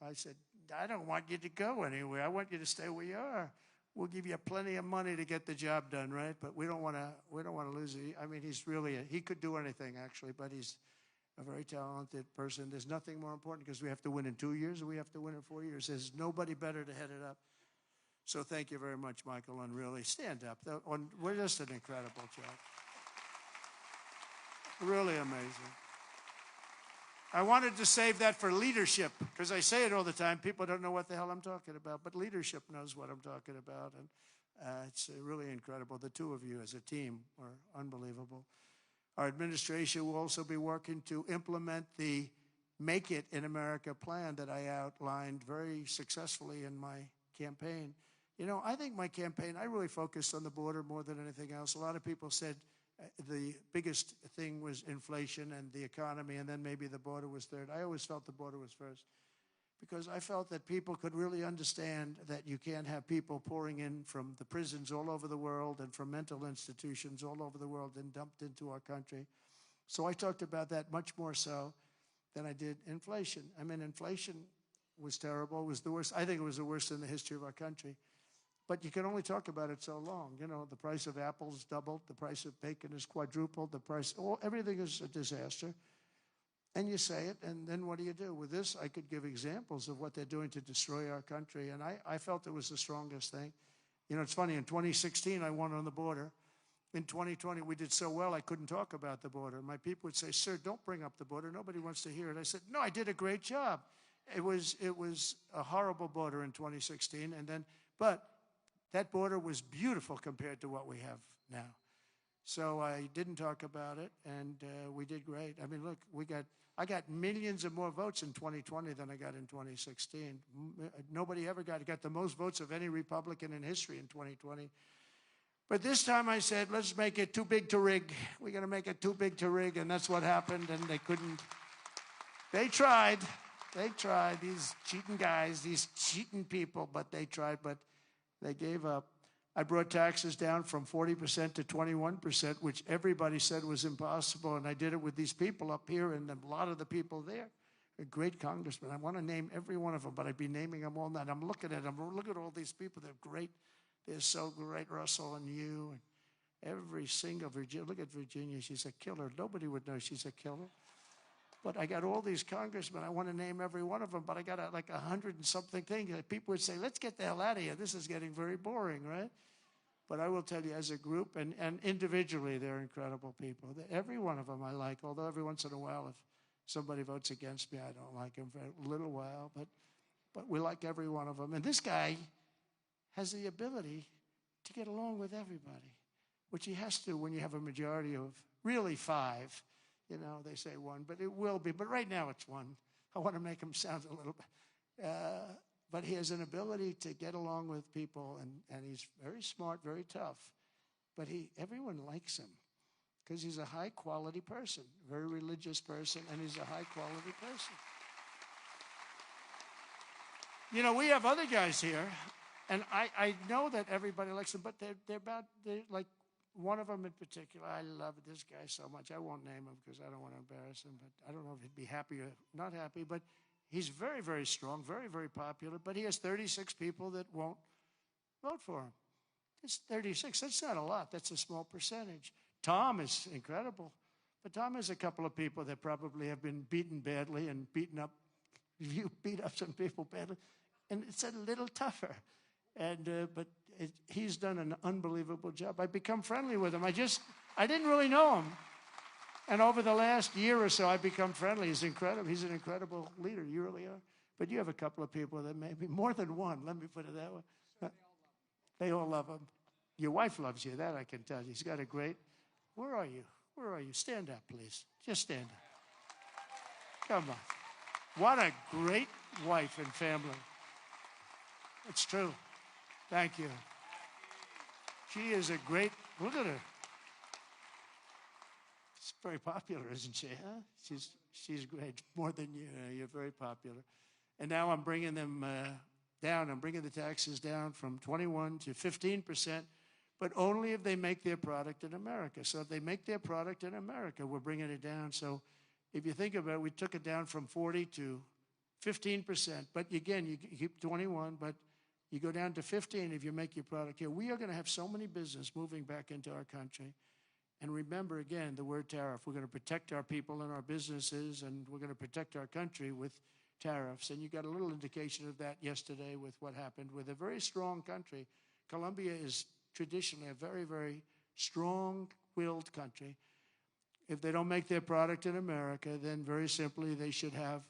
I said, "I don't want you to go anywhere. I want you to stay where you are. We'll give you plenty of money to get the job done, right? But we don't want to lose it." I mean, he's really he could do anything actually, but he's a very talented person. There's nothing more important because we have to win in 2 years or we have to win in 4 years. There's nobody better to head it up. So thank you very much, Michael, and really stand up. We're just an incredible job. Really amazing. I wanted to save that for leadership because I say it all the time. People don't know what the hell I'm talking about, but leadership knows what I'm talking about. And it's really incredible. The two of you as a team are unbelievable. Our administration will also be working to implement the Make It in America plan that I outlined very successfully in my campaign. You know, I think my campaign, I really focused on the border more than anything else. A lot of people said the biggest thing was inflation and the economy, and then maybe the border was third. I always felt the border was first because I felt that people could really understand that you can't have people pouring in from the prisons all over the world and from mental institutions all over the world and dumped into our country. So I talked about that much more so than I did inflation. I mean, inflation was terrible. It was the worst. I think it was the worst in the history of our country. But you can only talk about it so long. You know, the price of apples doubled. The price of bacon is quadrupled. Everything is a disaster. And you say it, and then what do you do? With this, I could give examples of what they're doing to destroy our country, and I felt it was the strongest thing. You know, it's funny, in 2016, I won on the border. In 2020, we did so well, I couldn't talk about the border. My people would say, sir, don't bring up the border. Nobody wants to hear it. I said, no, I did a great job. It was a horrible border in 2016, but that border was beautiful compared to what we have now. So I didn't talk about it, and we did great. I mean, look, I got millions of more votes in 2020 than I got in 2016. Nobody ever got the most votes of any Republican in history in 2020. But this time I said, let's make it too big to rig. We're going to make it too big to rig, and that's what happened, and they couldn't. They tried, these cheating guys, these cheating people, but they tried, but they gave up. I brought taxes down from 40% to 21%, which everybody said was impossible, and I did it with these people up here and a lot of the people there. A great congressman. I want to name every one of them, but I'd be naming them all night. I'm looking at them. Look at all these people. They're great. They're so great, Russell and you, and every single Virginia. Look at Virginia. She's a killer. Nobody would know she's a killer. But I got all these congressmen. I want to name every one of them, but I got like 100 and something things. People would say, let's get the hell out of here. This is getting very boring, right? But I will tell you, as a group and individually, they're incredible people. Every one of them I like, although every once in a while, if somebody votes against me, I don't like him for a little while. But we like every one of them. And this guy has the ability to get along with everybody, which he has to when you have a majority of really 5. You know, they say 1, but it will be. But right now it's 1. I want to make him sound a little bit. But he has an ability to get along with people, and he's very smart, very tough. But everyone likes him because he's a high-quality person, very religious person, and he's a high-quality person. You know, we have other guys here, and I know that everybody likes them, but they're like one of them in particular. I love this guy so much. I won't name him because I don't want to embarrass him, but I don't know if he'd be happy or not happy, but he's very, very strong, very, very popular, but he has 36 people that won't vote for him. It's 36. That's not a lot. That's a small percentage. Tom is incredible, but Tom has a couple of people that probably have been beaten badly and beat up some people badly, and it's a little tougher. But he's done an unbelievable job. I've become friendly with him. I didn't really know him. And over the last year or so, I've become friendly. He's incredible. He's an incredible leader. You really are. But you have a couple of people that maybe more than one. Let me put it that way. They all love him. Your wife loves you. That I can tell you. He's got a great. Where are you? Where are you? Stand up, please. Just stand up. Come on. What a great wife and family. It's true. Thank you. She is a great. Look at her. She's very popular, isn't she? Huh? She's great. More than you. You're very popular. And now I'm bringing them down. I'm bringing the taxes down from 21 to 15%, but only if they make their product in America. So if they make their product in America, we're bringing it down. So if you think about it, we took it down from 40 to 15%. But again, you keep 21, but you go down to 15 if you make your product here. We are going to have so many business moving back into our country. And remember, again, the word tariff. We're going to protect our people and our businesses, and we're going to protect our country with tariffs. And you got a little indication of that yesterday with what happened with a very strong country. Colombia is traditionally a very, very strong-willed country. If they don't make their product in America, then very simply they should have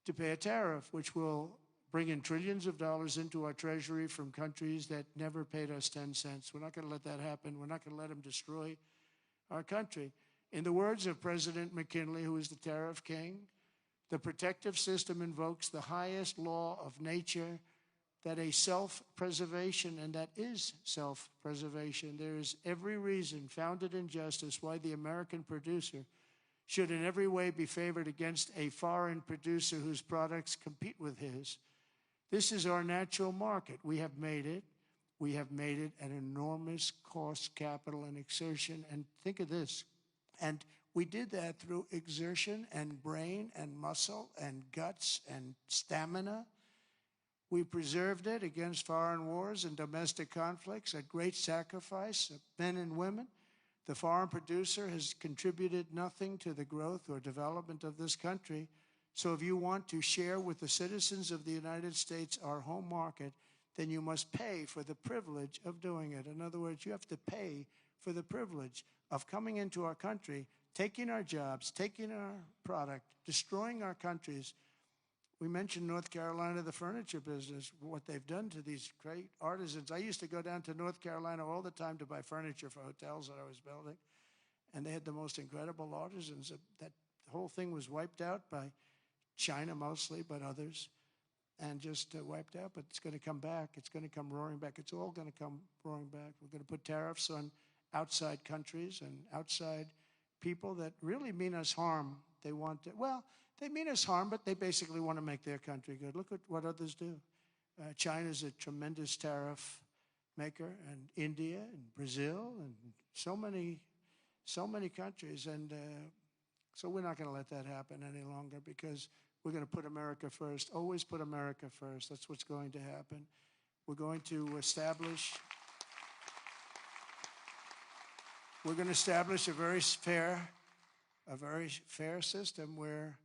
to pay a tariff, which will bring in trillions of dollars into our treasury from countries that never paid us 10 cents. We're not going to let that happen. We're not going to let them destroy our country. In the words of President McKinley, who is the tariff king, the protective system invokes the highest law of nature, that a self-preservation, and that is self-preservation. There is every reason, founded in justice, why the American producer should in every way be favored against a foreign producer whose products compete with his. This is our natural market. We have made it. We have made it at enormous cost, capital, and exertion. And think of this. And we did that through exertion and brain and muscle and guts and stamina. We preserved it against foreign wars and domestic conflicts at great sacrifice of men and women. The foreign producer has contributed nothing to the growth or development of this country. So if you want to share with the citizens of the United States our home market, then you must pay for the privilege of doing it. In other words, you have to pay for the privilege of coming into our country, taking our jobs, taking our product, destroying our countries. We mentioned North Carolina, the furniture business, what they've done to these great artisans. I used to go down to North Carolina all the time to buy furniture for hotels that I was building, and they had the most incredible artisans. That whole thing was wiped out by China mostly, but others, and just wiped out. But it's going to come back. It's going to come roaring back. It's all going to come roaring back. We're going to put tariffs on outside countries and outside people that really mean us harm. They want to, well, they mean us harm, but they basically want to make their country good. Look at what others do. China's a tremendous tariff maker, and India and Brazil and so many countries. And so we're not going to let that happen any longer, because we're going to put America first. Always put America first. That's what's going to happen. We're going to establish a very fair system where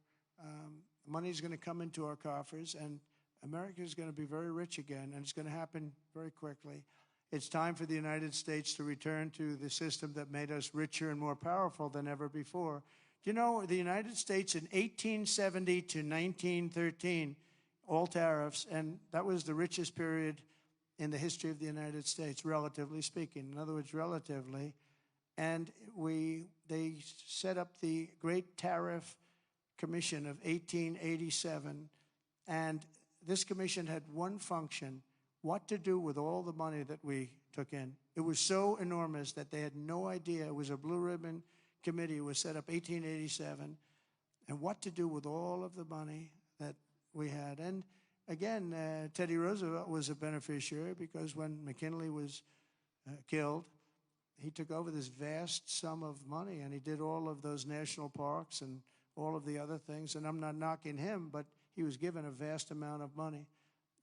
money is going to come into our coffers, and America is going to be very rich again, and it's going to happen very quickly. It's time for the United States to return to the system that made us richer and more powerful than ever before. Do you know, the United States in 1870 to 1913, all tariffs, and that was the richest period in the history of the United States, relatively speaking. In other words, relatively. And they set up the Great Tariff Commission of 1887, and this commission had one function: what to do with all the money that we took in. It was so enormous that they had no idea. It was a blue ribbon committee. It was set up 1887, and what to do with all of the money that we had. And again, Teddy Roosevelt was a beneficiary, because when McKinley was killed, he took over this vast sum of money, and he did all of those national parks and all of the other things. And I'm not knocking him, but he was given a vast amount of money,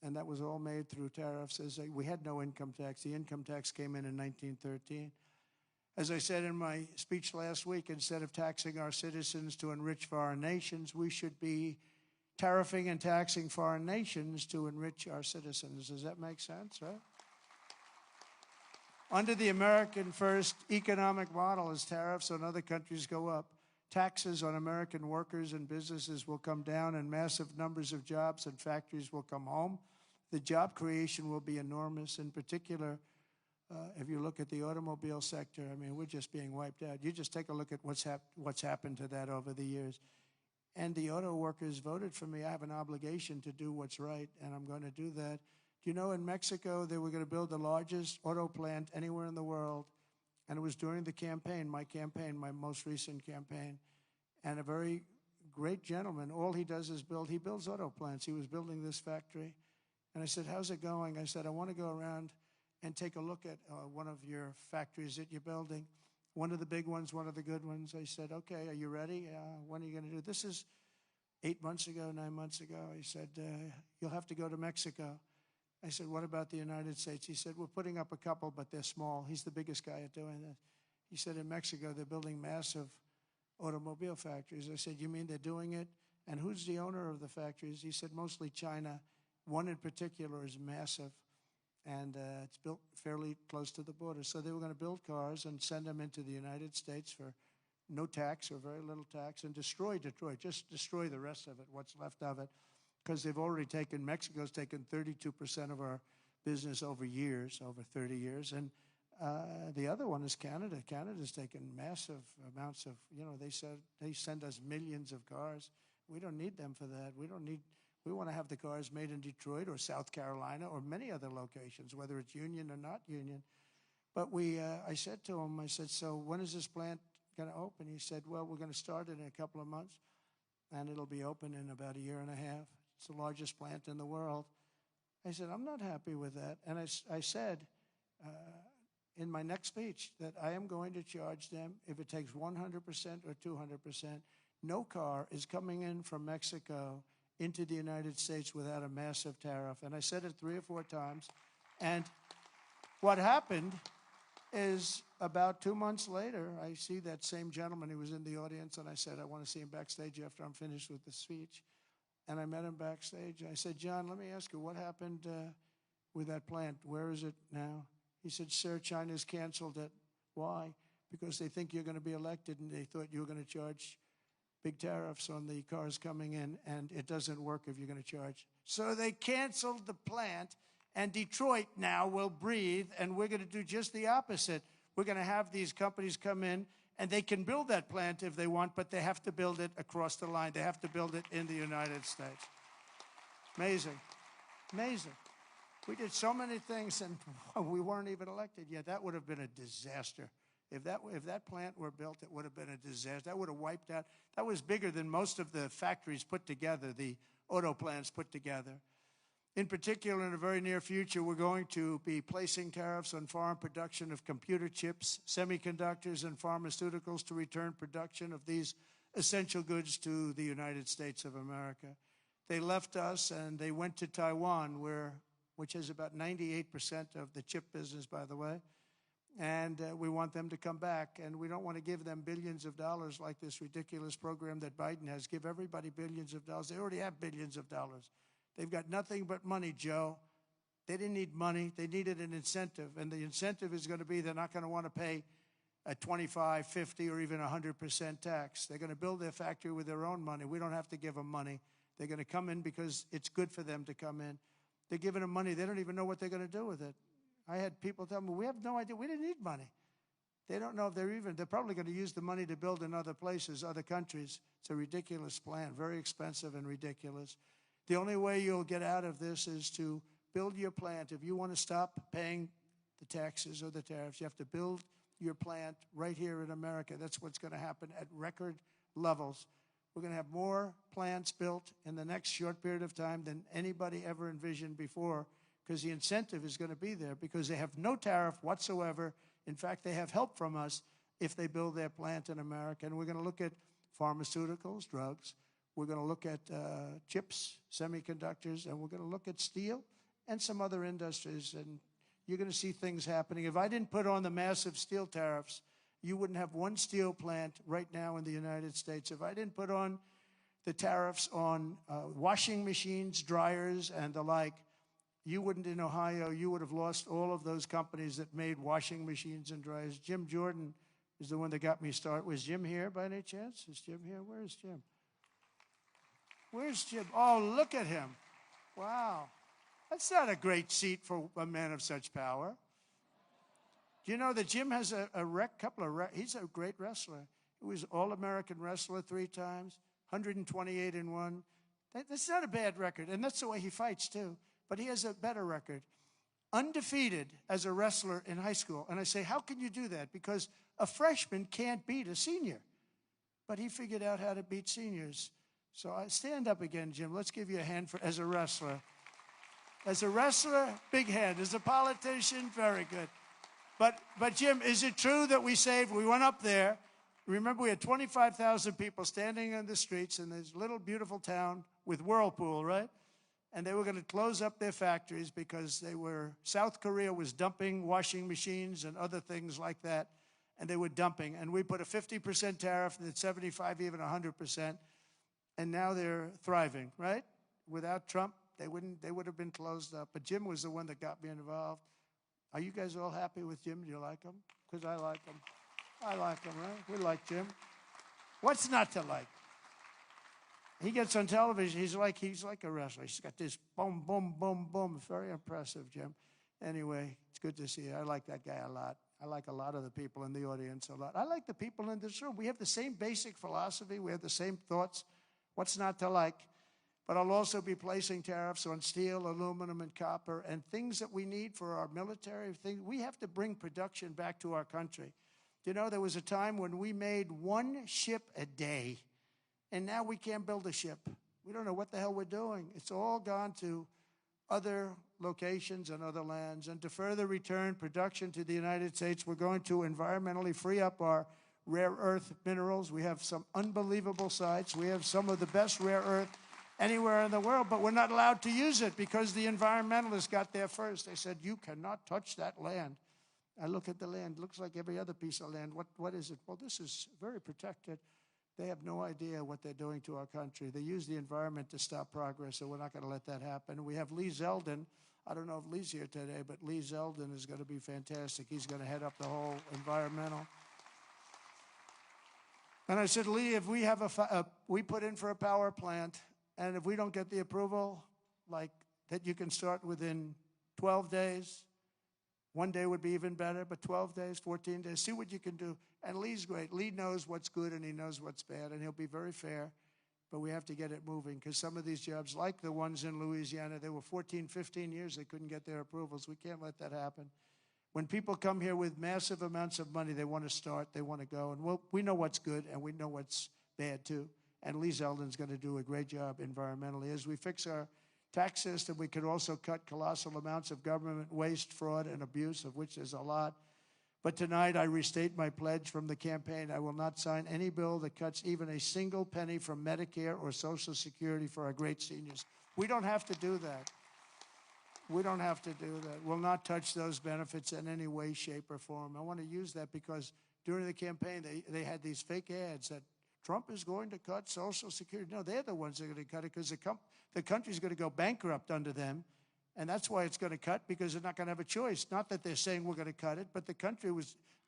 and that was all made through tariffs. We had no income tax. The income tax came in 1913. As I said in my speech last week, instead of taxing our citizens to enrich foreign nations, we should be tariffing and taxing foreign nations to enrich our citizens. Does that make sense, right? Under the American First economic model, as tariffs on other countries go up, taxes on American workers and businesses will come down, and massive numbers of jobs and factories will come home. The job creation will be enormous. In particular, if you look at the automobile sector, I mean, we're just being wiped out. You just take a look at what's happened to that over the years. And the auto workers voted for me. I have an obligation to do what's right, and I'm going to do that. Do you know, in Mexico, they were going to build the largest auto plant anywhere in the world, and it was during the campaign, my most recent campaign, and a very great gentleman, all he does is he builds auto plants. He was building this factory, and I said, how's it going? I said, I want to go around and take a look at one of your factories that you're building, one of the big ones, one of the good ones. I said, okay, are you ready? When are you going to do it? This is 9 months ago. He said, you'll have to go to Mexico. I said, what about the United States? He said, we're putting up a couple, but they're small. He's the biggest guy at doing this. He said, in Mexico, they're building massive automobile factories. I said, you mean they're doing it? And who's the owner of the factories? He said, mostly China. One in particular is massive, and it's built fairly close to the border. So they were going to build cars and send them into the United States for no tax or very little tax, and destroy Detroit, just destroy the rest of it, what's left of it, because they've already taken, Mexico's taken 32% of our business over years, over 30 years, and the other one is Canada. Canada's taken massive amounts of, they send us millions of cars. We don't need them for that. We want to have the cars made in Detroit or South Carolina or many other locations, whether it's union or not union. But I said to him, so when is this plant going to open? He said, well, we're going to start it in a couple of months, and it'll be open in about a year and a half. It's the largest plant in the world. I said, I'm not happy with that. And I said in my next speech that I am going to charge them, if it takes 100% or 200%, no car is coming in from Mexico into the United States without a massive tariff. And I said it 3 or 4 times. And what happened is about 2 months later, I see that same gentleman who was in the audience, and I said, I want to see him backstage after I'm finished with the speech. And I met him backstage. I said, John, let me ask you, what happened with that plant? Where is it now? He said, sir, China's canceled it. Why? Because they think you're going to be elected, and they thought you were going to charge big tariffs on the cars coming in, and it doesn't work if you're going to charge. So they canceled the plant, and Detroit now will breathe, and we're going to do just the opposite. We're going to have these companies come in, and they can build that plant if they want, but they have to build it across the line. They have to build it in the United States. Amazing. Amazing. We did so many things, and we weren't even elected yet. That would have been a disaster. If that plant were built, it would have been a disaster. That would have wiped out. That was bigger than most of the factories put together, the auto plants put together. In particular, in the very near future, we're going to be placing tariffs on foreign production of computer chips, semiconductors, and pharmaceuticals to return production of these essential goods to the United States of America. They left us and they went to Taiwan, which is about 98% of the chip business, by the way. And we want them to come back, and we don't want to give them billions of dollars like this ridiculous program that Biden has. Give everybody billions of dollars. They already have billions of dollars. They've got nothing but money, Joe. They didn't need money. They needed an incentive, and the incentive is going to be they're not going to want to pay a 25, 50, or even 100% tax. They're going to build their factory with their own money. We don't have to give them money. They're going to come in because it's good for them to come in. They're giving them money. They don't even know what they're going to do with it. I had people tell me, we have no idea. We didn't need money. They don't know if they're probably going to use the money to build in other places, other countries. It's a ridiculous plan, very expensive and ridiculous. The only way you'll get out of this is to build your plant. If you want to stop paying the taxes or the tariffs, you have to build your plant right here in America. That's what's going to happen at record levels. We're going to have more plants built in the next short period of time than anybody ever envisioned before, because the incentive is going to be there, because they have no tariff whatsoever. In fact, they have help from us if they build their plant in America. And we're going to look at pharmaceuticals, drugs. We're going to look at chips, semiconductors, and we're going to look at steel and some other industries. And you're going to see things happening. If I didn't put on the massive steel tariffs, you wouldn't have one steel plant right now in the United States. If I didn't put on the tariffs on washing machines, dryers, and the like, you wouldn't, in Ohio, you would have lost all of those companies that made washing machines and dryers. Jim Jordan is the one that got me started. Was Jim here by any chance? Is Jim here? Where is Jim? Where's Jim? Oh, look at him. Wow. That's not a great seat for a man of such power. Do you know that Jim has he's a great wrestler. He was All-American wrestler 3 times, 128-1. That's not a bad record, and that's the way he fights, too. But he has a better record. Undefeated as a wrestler in high school. And I say, how can you do that? Because a freshman can't beat a senior. But he figured out how to beat seniors. So stand up again, Jim. Let's give you a hand as a wrestler. As a wrestler, big hand. As a politician, very good. But Jim, is it true that we went up there, remember we had 25,000 people standing in the streets in this little beautiful town with Whirlpool, right? And they were going to close up their factories because South Korea was dumping washing machines and other things like that. and they were dumping. And we put a 50% tariff, and then 75, even 100%. And now they're thriving, right? Without Trump, they would have been closed up. But Jim was the one that got me involved. Are you guys all happy with Jim? Do you like him? Because I like him. I like him, right? We like Jim. What's not to like? He gets on television. He's like a wrestler. He's got this boom, boom, boom, boom. Very impressive, Jim. Anyway, it's good to see you. I like that guy a lot. I like a lot of the people in the audience a lot. I like the people in this room. We have the same basic philosophy. We have the same thoughts. What's not to like? But I'll also be placing tariffs on steel, aluminum, and copper, and things that we need for our military. We have to bring production back to our country. You know, there was a time when we made one ship a day, and now we can't build a ship. We don't know what the hell we're doing. It's all gone to other locations and other lands. And to further return production to the United States, we're going to environmentally free up our rare earth minerals. We have some unbelievable sites. We have some of the best rare earth anywhere in the world, but we're not allowed to use it because the environmentalists got there first. They said, you cannot touch that land. I look at the land. It looks like every other piece of land. What is it? Well, this is very protected. They have no idea what they're doing to our country. They use the environment to stop progress, so we're not going to let that happen. We have Lee Zeldin. I don't know if Lee's here today, but Lee Zeldin is going to be fantastic. He's going to head up the whole environmental. And I said, Lee, if we have we put in for a power plant, and if we don't get the approval, like that you can start within 12 days, one day would be even better, but 12 days, 14 days, see what you can do. And Lee's great. Lee knows what's good and he knows what's bad, and he'll be very fair, but we have to get it moving because some of these jobs, like the ones in Louisiana, they were 14, 15 years, they couldn't get their approvals. We can't let that happen. When people come here with massive amounts of money, they want to start, they want to go, and we know what's good and we know what's bad too. And Lee Zeldin's going to do a great job environmentally. As we fix our tax system, we could also cut colossal amounts of government waste, fraud, and abuse, of which there's a lot. But tonight, I restate my pledge from the campaign. I will not sign any bill that cuts even a single penny from Medicare or Social Security for our great seniors. We don't have to do that. We don't have to do that. We'll not touch those benefits in any way, shape, or form. I want to use that because during the campaign, they had these fake ads that Trump is going to cut Social Security. No, they're the ones that are going to cut it because the country's going to go bankrupt under them. And that's why it's going to cut, because they're not going to have a choice. Not that they're saying we're going to cut it, but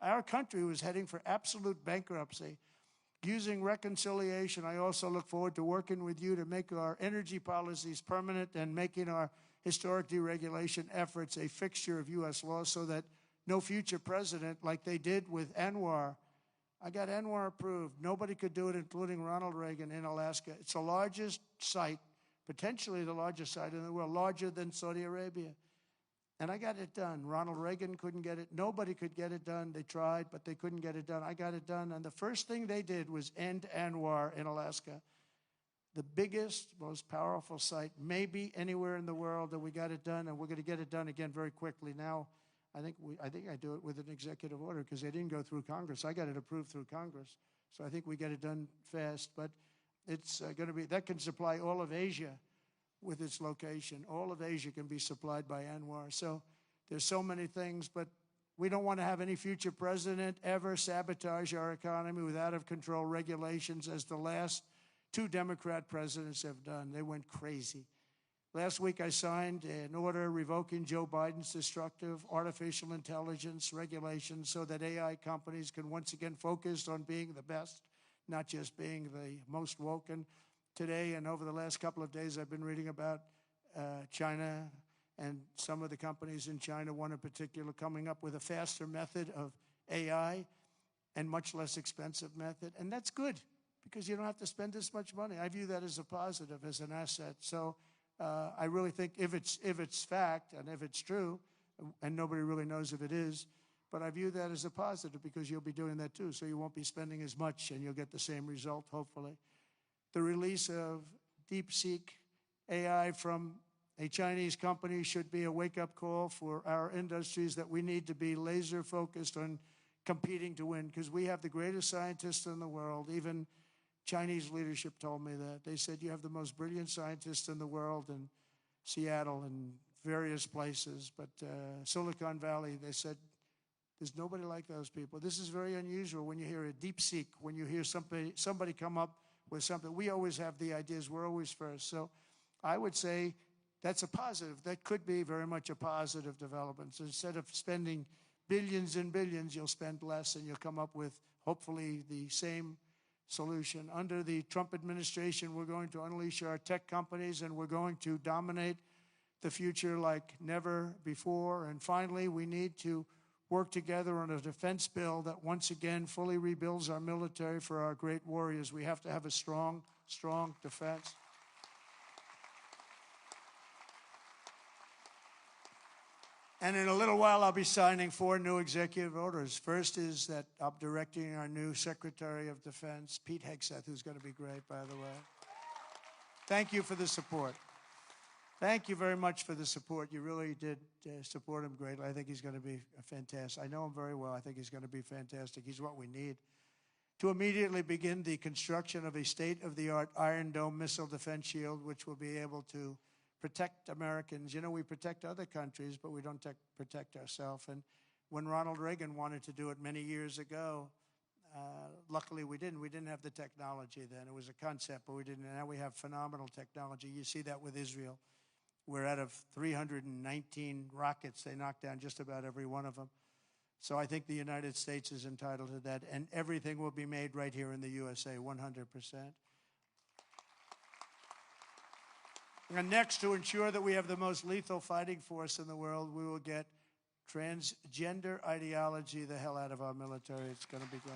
our country was heading for absolute bankruptcy. Using reconciliation, I also look forward to working with you to make our energy policies permanent and making our historic deregulation efforts a fixture of U.S. law so that no future president, like they did with Anwar, I got Anwar approved. Nobody could do it, including Ronald Reagan in Alaska. It's the largest site, potentially the largest site in the world, larger than Saudi Arabia. And I got it done. Ronald Reagan couldn't get it. Nobody could get it done. They tried, but they couldn't get it done. I got it done. And the first thing they did was end Anwar in Alaska. The biggest, most powerful site, maybe anywhere in the world, that we got it done. And we're going to get it done again very quickly. Now, I think I do it with an executive order because they didn't go through Congress. I got it approved through Congress. So I think we get it done fast. But it's going to be, that can supply all of Asia with its location. All of Asia can be supplied by Anwar. So there's so many things, but we don't want to have any future president ever sabotage our economy with out-of-control regulations as the last two Democrat presidents have done. They went crazy. Last week, I signed an order revoking Joe Biden's destructive artificial intelligence regulations so that AI companies can once again focus on being the best, not just being the most woke. And today and over the last couple of days, I've been reading about China and some of the companies in China, one in particular, coming up with a faster method of AI and much less expensive method. And that's good because you don't have to spend this much money. I view that as a positive, as an asset. So I really think if it's fact and if it's true, and nobody really knows if it is, but I view that as a positive because you'll be doing that too. So you won't be spending as much and you'll get the same result, hopefully. The release of DeepSeek AI from a Chinese company should be a wake-up call for our industries that we need to be laser focused on competing to win because we have the greatest scientists in the world. Even Chinese leadership told me that. They said, you have the most brilliant scientists in the world in Seattle and various places. But Silicon Valley, they said, There's nobody like those people. This is very unusual when you hear a deep seek, when you hear somebody come up with something. We always have the ideas. We're always first. So I would say that's a positive. That could be very much a positive development. So instead of spending billions and billions, you'll spend less and you'll come up with, hopefully, the same solution. Under the Trump administration, we're going to unleash our tech companies and we're going to dominate the future like never before. And finally, we need to work together on a defense bill that once again fully rebuilds our military for our great warriors. We have to have a strong, strong defense. And in a little while, I'll be signing 4 new executive orders. First is that I'm directing our new Secretary of Defense, Pete Hegseth, who's going to be great, by the way. Thank you for the support. Thank you very much for the support. You really did support him greatly. I think he's going to be fantastic. I know him very well. I think he's going to be fantastic. He's what we need. To immediately begin the construction of a state-of-the-art Iron Dome missile defense shield, which will be able to protect Americans. You know, we protect other countries, but we don't protect ourselves. And when Ronald Reagan wanted to do it many years ago, luckily we didn't. We didn't have the technology then. It was a concept, but we didn't. And now we have phenomenal technology. You see that with Israel. We're out of 319 rockets. They knocked down just about every one of them. So I think the United States is entitled to that. And everything will be made right here in the USA, 100%. And next, to ensure that we have the most lethal fighting force in the world, we will get transgender ideology the hell out of our military. It's going to be gone.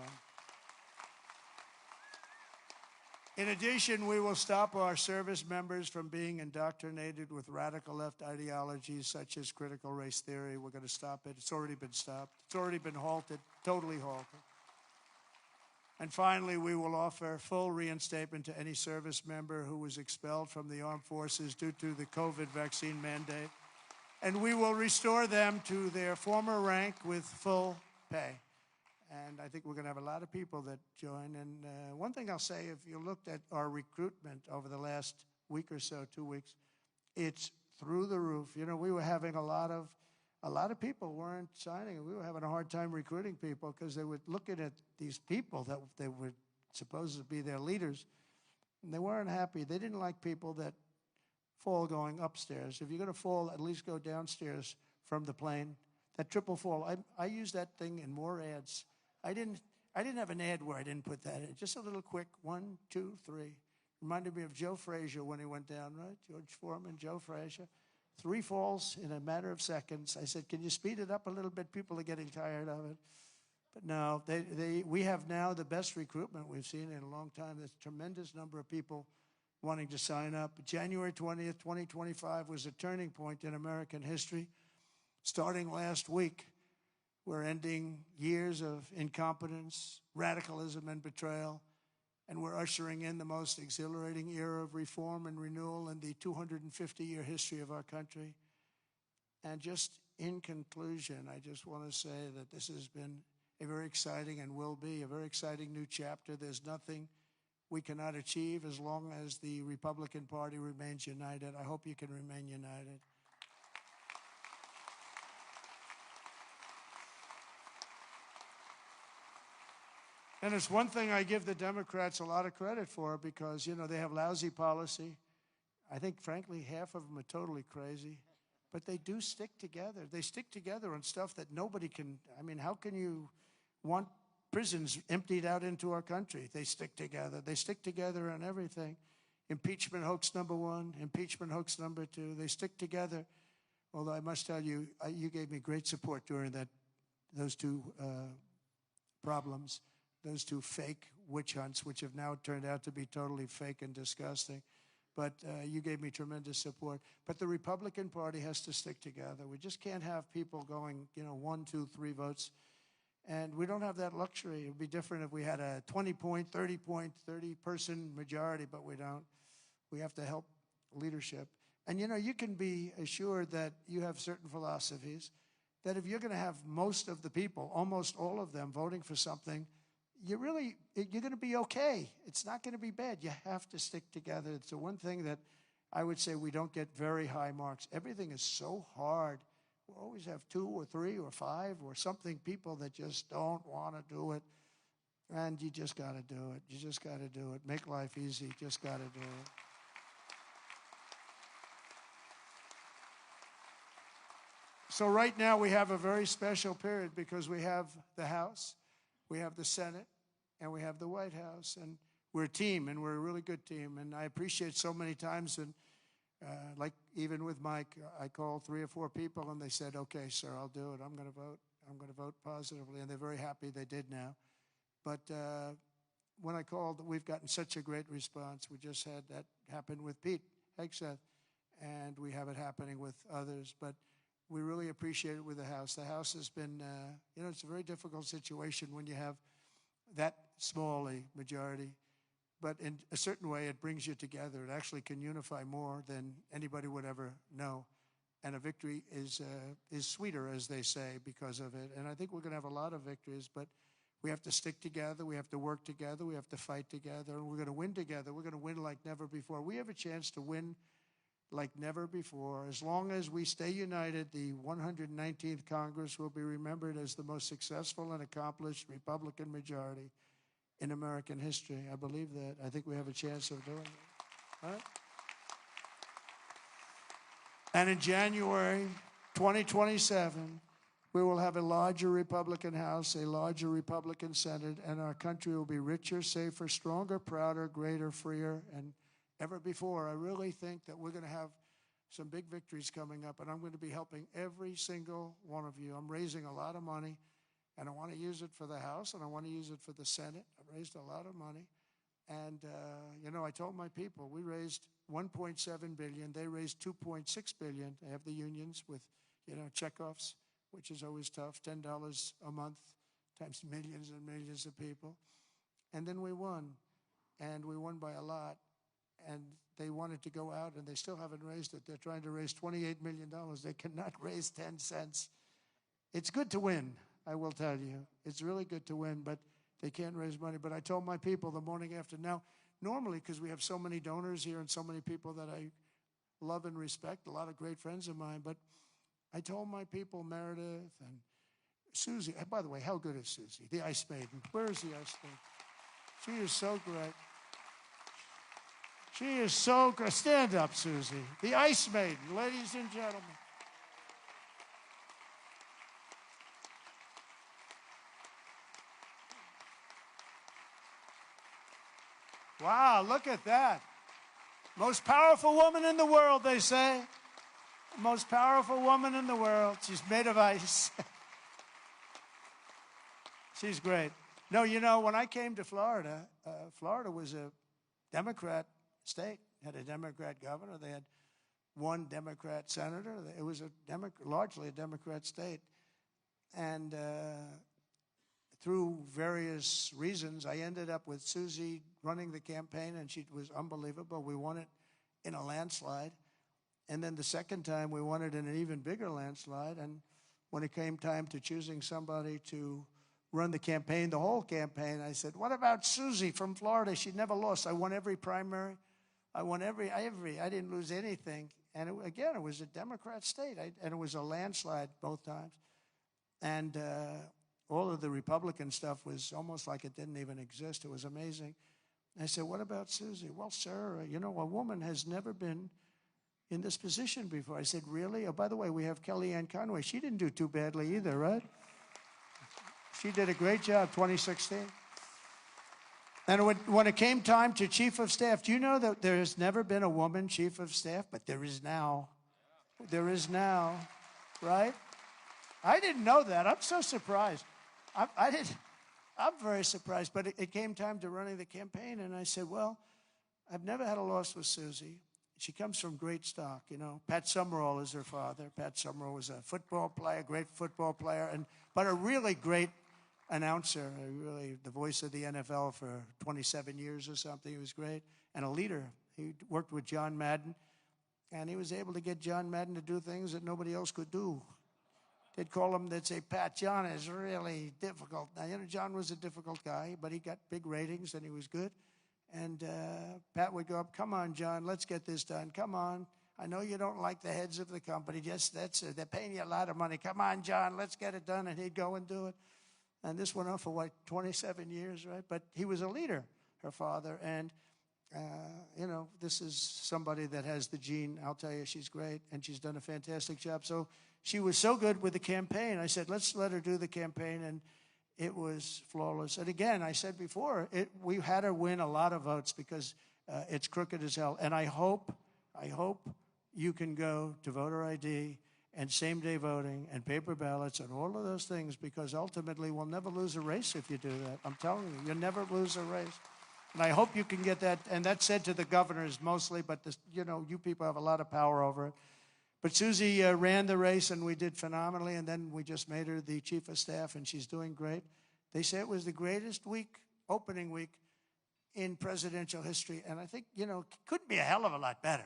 In addition, we will stop our service members from being indoctrinated with radical left ideologies such as critical race theory. We're going to stop it. It's already been stopped. It's already been halted, totally halted. And finally, we will offer full reinstatement to any service member who was expelled from the armed forces due to the COVID vaccine mandate. And we will restore them to their former rank with full pay. And I think we're going to have a lot of people that join. And one thing I'll say, if you looked at our recruitment over the last week or so, 2 weeks, it's through the roof. You know, we were having a lot of people weren't signing. We were having a hard time recruiting people because they were looking at these people that they were supposed to be their leaders, and they weren't happy. They didn't like people that fall going upstairs. If you're going to fall, at least go downstairs from the plane. That triple fall, I used that thing in more ads. I didn't have an ad where I didn't put that in. Just a little quick 1, 2, 3. Reminded me of Joe Frazier when he went down, right? George Foreman, Joe Frazier. 3 falls in a matter of seconds. I said, can you speed it up a little bit? People are getting tired of it. But no, we have now the best recruitment we've seen in a long time. There's a tremendous number of people wanting to sign up. January 20th, 2025 was a turning point in American history. Starting last week, we're ending years of incompetence, radicalism, and betrayal. And we're ushering in the most exhilarating era of reform and renewal in the 250-year history of our country. And just in conclusion, I just want to say that this has been a very exciting and will be a very exciting new chapter. There's nothing we cannot achieve as long as the Republican Party remains united. I hope you can remain united. And it's one thing I give the Democrats a lot of credit for because, you know, they have lousy policy. I think, frankly, half of them are totally crazy. But they do stick together. They stick together on stuff that nobody can. I mean, how can you want prisons emptied out into our country? They stick together. They stick together on everything. Impeachment hoax number 1, impeachment hoax number 2. They stick together. Although I must tell you, you gave me great support during those 2 problems. Those 2 fake witch hunts, which have now turned out to be totally fake and disgusting. But you gave me tremendous support. But the Republican Party has to stick together. We just can't have people going, 1, 2, 3 votes. And we don't have that luxury. It would be different if we had a 20-point, 30-point, 30-person majority, but we don't. We have to help leadership. And, you can be assured that you have certain philosophies, that if you're going to have most of the people, almost all of them, voting for something, you're going to be okay. It's not going to be bad. You have to stick together. It's the one thing that I would say we don't get very high marks. Everything is so hard We'll always have 2 or 3 or 5 or something, people that just don't want to do it. And you just got to do it. You just got to do it. Make life easy. Just got to do it. So right now we have a very special period because we have the House, we have the Senate, and we have the White House. And we're a team, and we're a really good team. And I appreciate so many times, and like even with Mike, I called 3 or 4 people, and they said, okay, sir, I'll do it. I'm going to vote. I'm going to vote positively. And they're very happy they did now. But when I called, we've gotten such a great response. We just had that happen with Pete Hegseth, and we have it happening with others. But we really appreciate it with the House. The House has been, it's a very difficult situation when you have that small a majority. But in a certain way, it brings you together. It actually can unify more than anybody would ever know. And a victory is sweeter, as they say, because of it. And I think we're going to have a lot of victories, but we have to stick together. We have to work together. We have to fight together. And we're going to win together. We're going to win like never before. We have a chance to win like never before. As long as we stay united, the 119th Congress will be remembered as the most successful and accomplished Republican majority in American history. I believe that. I think we have a chance of doing that. All right? And in January 2027, we will have a larger Republican House, a larger Republican Senate, and our country will be richer, safer, stronger, prouder, greater, freer, and ever before. I really think that we're going to have some big victories coming up, and I'm going to be helping every single one of you. I'm raising a lot of money, and I want to use it for the House, and I want to use it for the Senate. I've raised a lot of money, and, I told my people, we raised $1.7 billion. They raised $2.6 billion. They have the unions with, checkoffs, which is always tough, $10 a month times millions and millions of people. And then we won, and we won by a lot. And they wanted to go out, and they still haven't raised it. They're trying to raise $28 million. They cannot raise 10 cents. It's good to win, I will tell you. It's really good to win, but they can't raise money. But I told my people the morning after. Now, normally, because we have so many donors here and so many people that I love and respect, a lot of great friends of mine, but I told my people, Meredith and Susie, by the way, how good is Susie, the Ice Maiden? Where is the Ice Maiden? She is so great. She is so great. Stand up, Susie. The Ice Maiden, ladies and gentlemen. Wow, look at that. Most powerful woman in the world, they say. Most powerful woman in the world. She's made of ice. She's great. No, when I came to Florida, Florida was a Democrat state, had a Democrat governor. They had one Democrat senator. It was largely a Democrat state. And through various reasons, I ended up with Susie running the campaign, and she was unbelievable. We won it in a landslide. And then the second time, we won it in an even bigger landslide. And when it came time to choosing somebody to run the campaign, the whole campaign, I said, what about Susie from Florida? She never lost. I won every primary. I won every. I didn't lose anything. And it was a Democrat state. And it was a landslide both times. And all of the Republican stuff was almost like it didn't even exist. It was amazing. I said, what about Susie? Well, sir, a woman has never been in this position before. I said, really? Oh, by the way, we have Kellyanne Conway. She didn't do too badly either, right? She did a great job, 2016. And when it came time to chief of staff, do you know that there has never been a woman chief of staff? But there is now. There is now, right? I didn't know that. I'm so surprised. I'm very surprised. But it came time to running the campaign, and I said, well, I've never had a loss with Susie. She comes from great stock, Pat Summerall is her father. Pat Summerall was a football player, great football player, but a really great announcer, really the voice of the NFL for 27 years or something. He was great, and a leader. He worked with John Madden, and he was able to get John Madden to do things that nobody else could do. They'd say, Pat, John is really difficult. Now, John was a difficult guy, but he got big ratings, and he was good. And Pat would go up, come on, John, let's get this done. Come on. I know you don't like the heads of the company. Just that's it. They're paying you a lot of money. Come on, John, let's get it done. And he'd go and do it. And this went on for, what, 27 years, right? But he was a leader, her father. And, you know, this is somebody that has the gene. I'll tell you, she's great. And she's done a fantastic job. So she was so good with the campaign. I said, let's let her do the campaign. And it was flawless. And again, I said before, we had her win a lot of votes because it's crooked as hell. And I hope you can go to voter ID and same-day voting and paper ballots and all of those things, because ultimately we'll never lose a race if you do that. I'm telling you, you'll never lose a race. And I hope you can get that. And that's said to the governors mostly, but this, you know, you people have a lot of power over it. But Susie ran the race, and we did phenomenally, and then we just made her the chief of staff, and she's doing great. They say it was the greatest week, opening week, in presidential history, and I think, you know, couldn't be a hell of a lot better.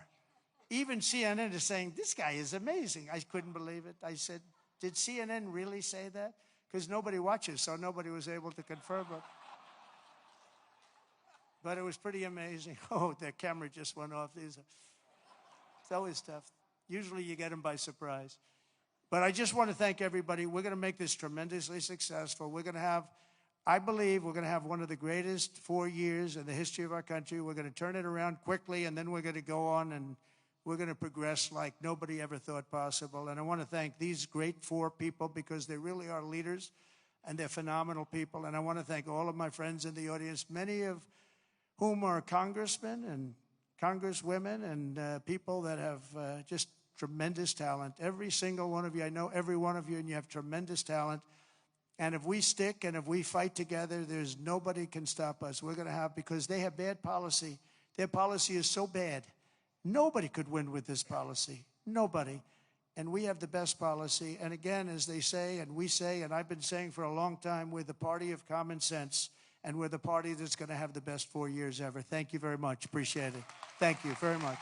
Even CNN is saying, this guy is amazing. I couldn't believe it. I said, did CNN really say that? Because nobody watches, so nobody was able to confirm it. But it was pretty amazing. Oh, the camera just went off. It's always tough. Usually you get them by surprise. But I just want to thank everybody. We're going to make this tremendously successful. We're going to have, I believe, we're going to have one of the greatest 4 years in the history of our country. We're going to turn it around quickly, and then we're going to go on and we're going to progress like nobody ever thought possible. And I want to thank these great 4 people, because they really are leaders, and they're phenomenal people. And I want to thank all of my friends in the audience, many of whom are congressmen and congresswomen and people that have just tremendous talent. Every single one of you, I know every one of you, and you have tremendous talent. And if we stick and if we fight together, there's nobody can stop us. We're going to have, because they have bad policy. Their policy is so bad. Nobody could win with this policy. Nobody. And we have the best policy. And again, as they say, and we say, and I've been saying for a long time, we're the party of common sense. And we're the party that's going to have the best 4 years ever. Thank you very much. Appreciate it. Thank you very much.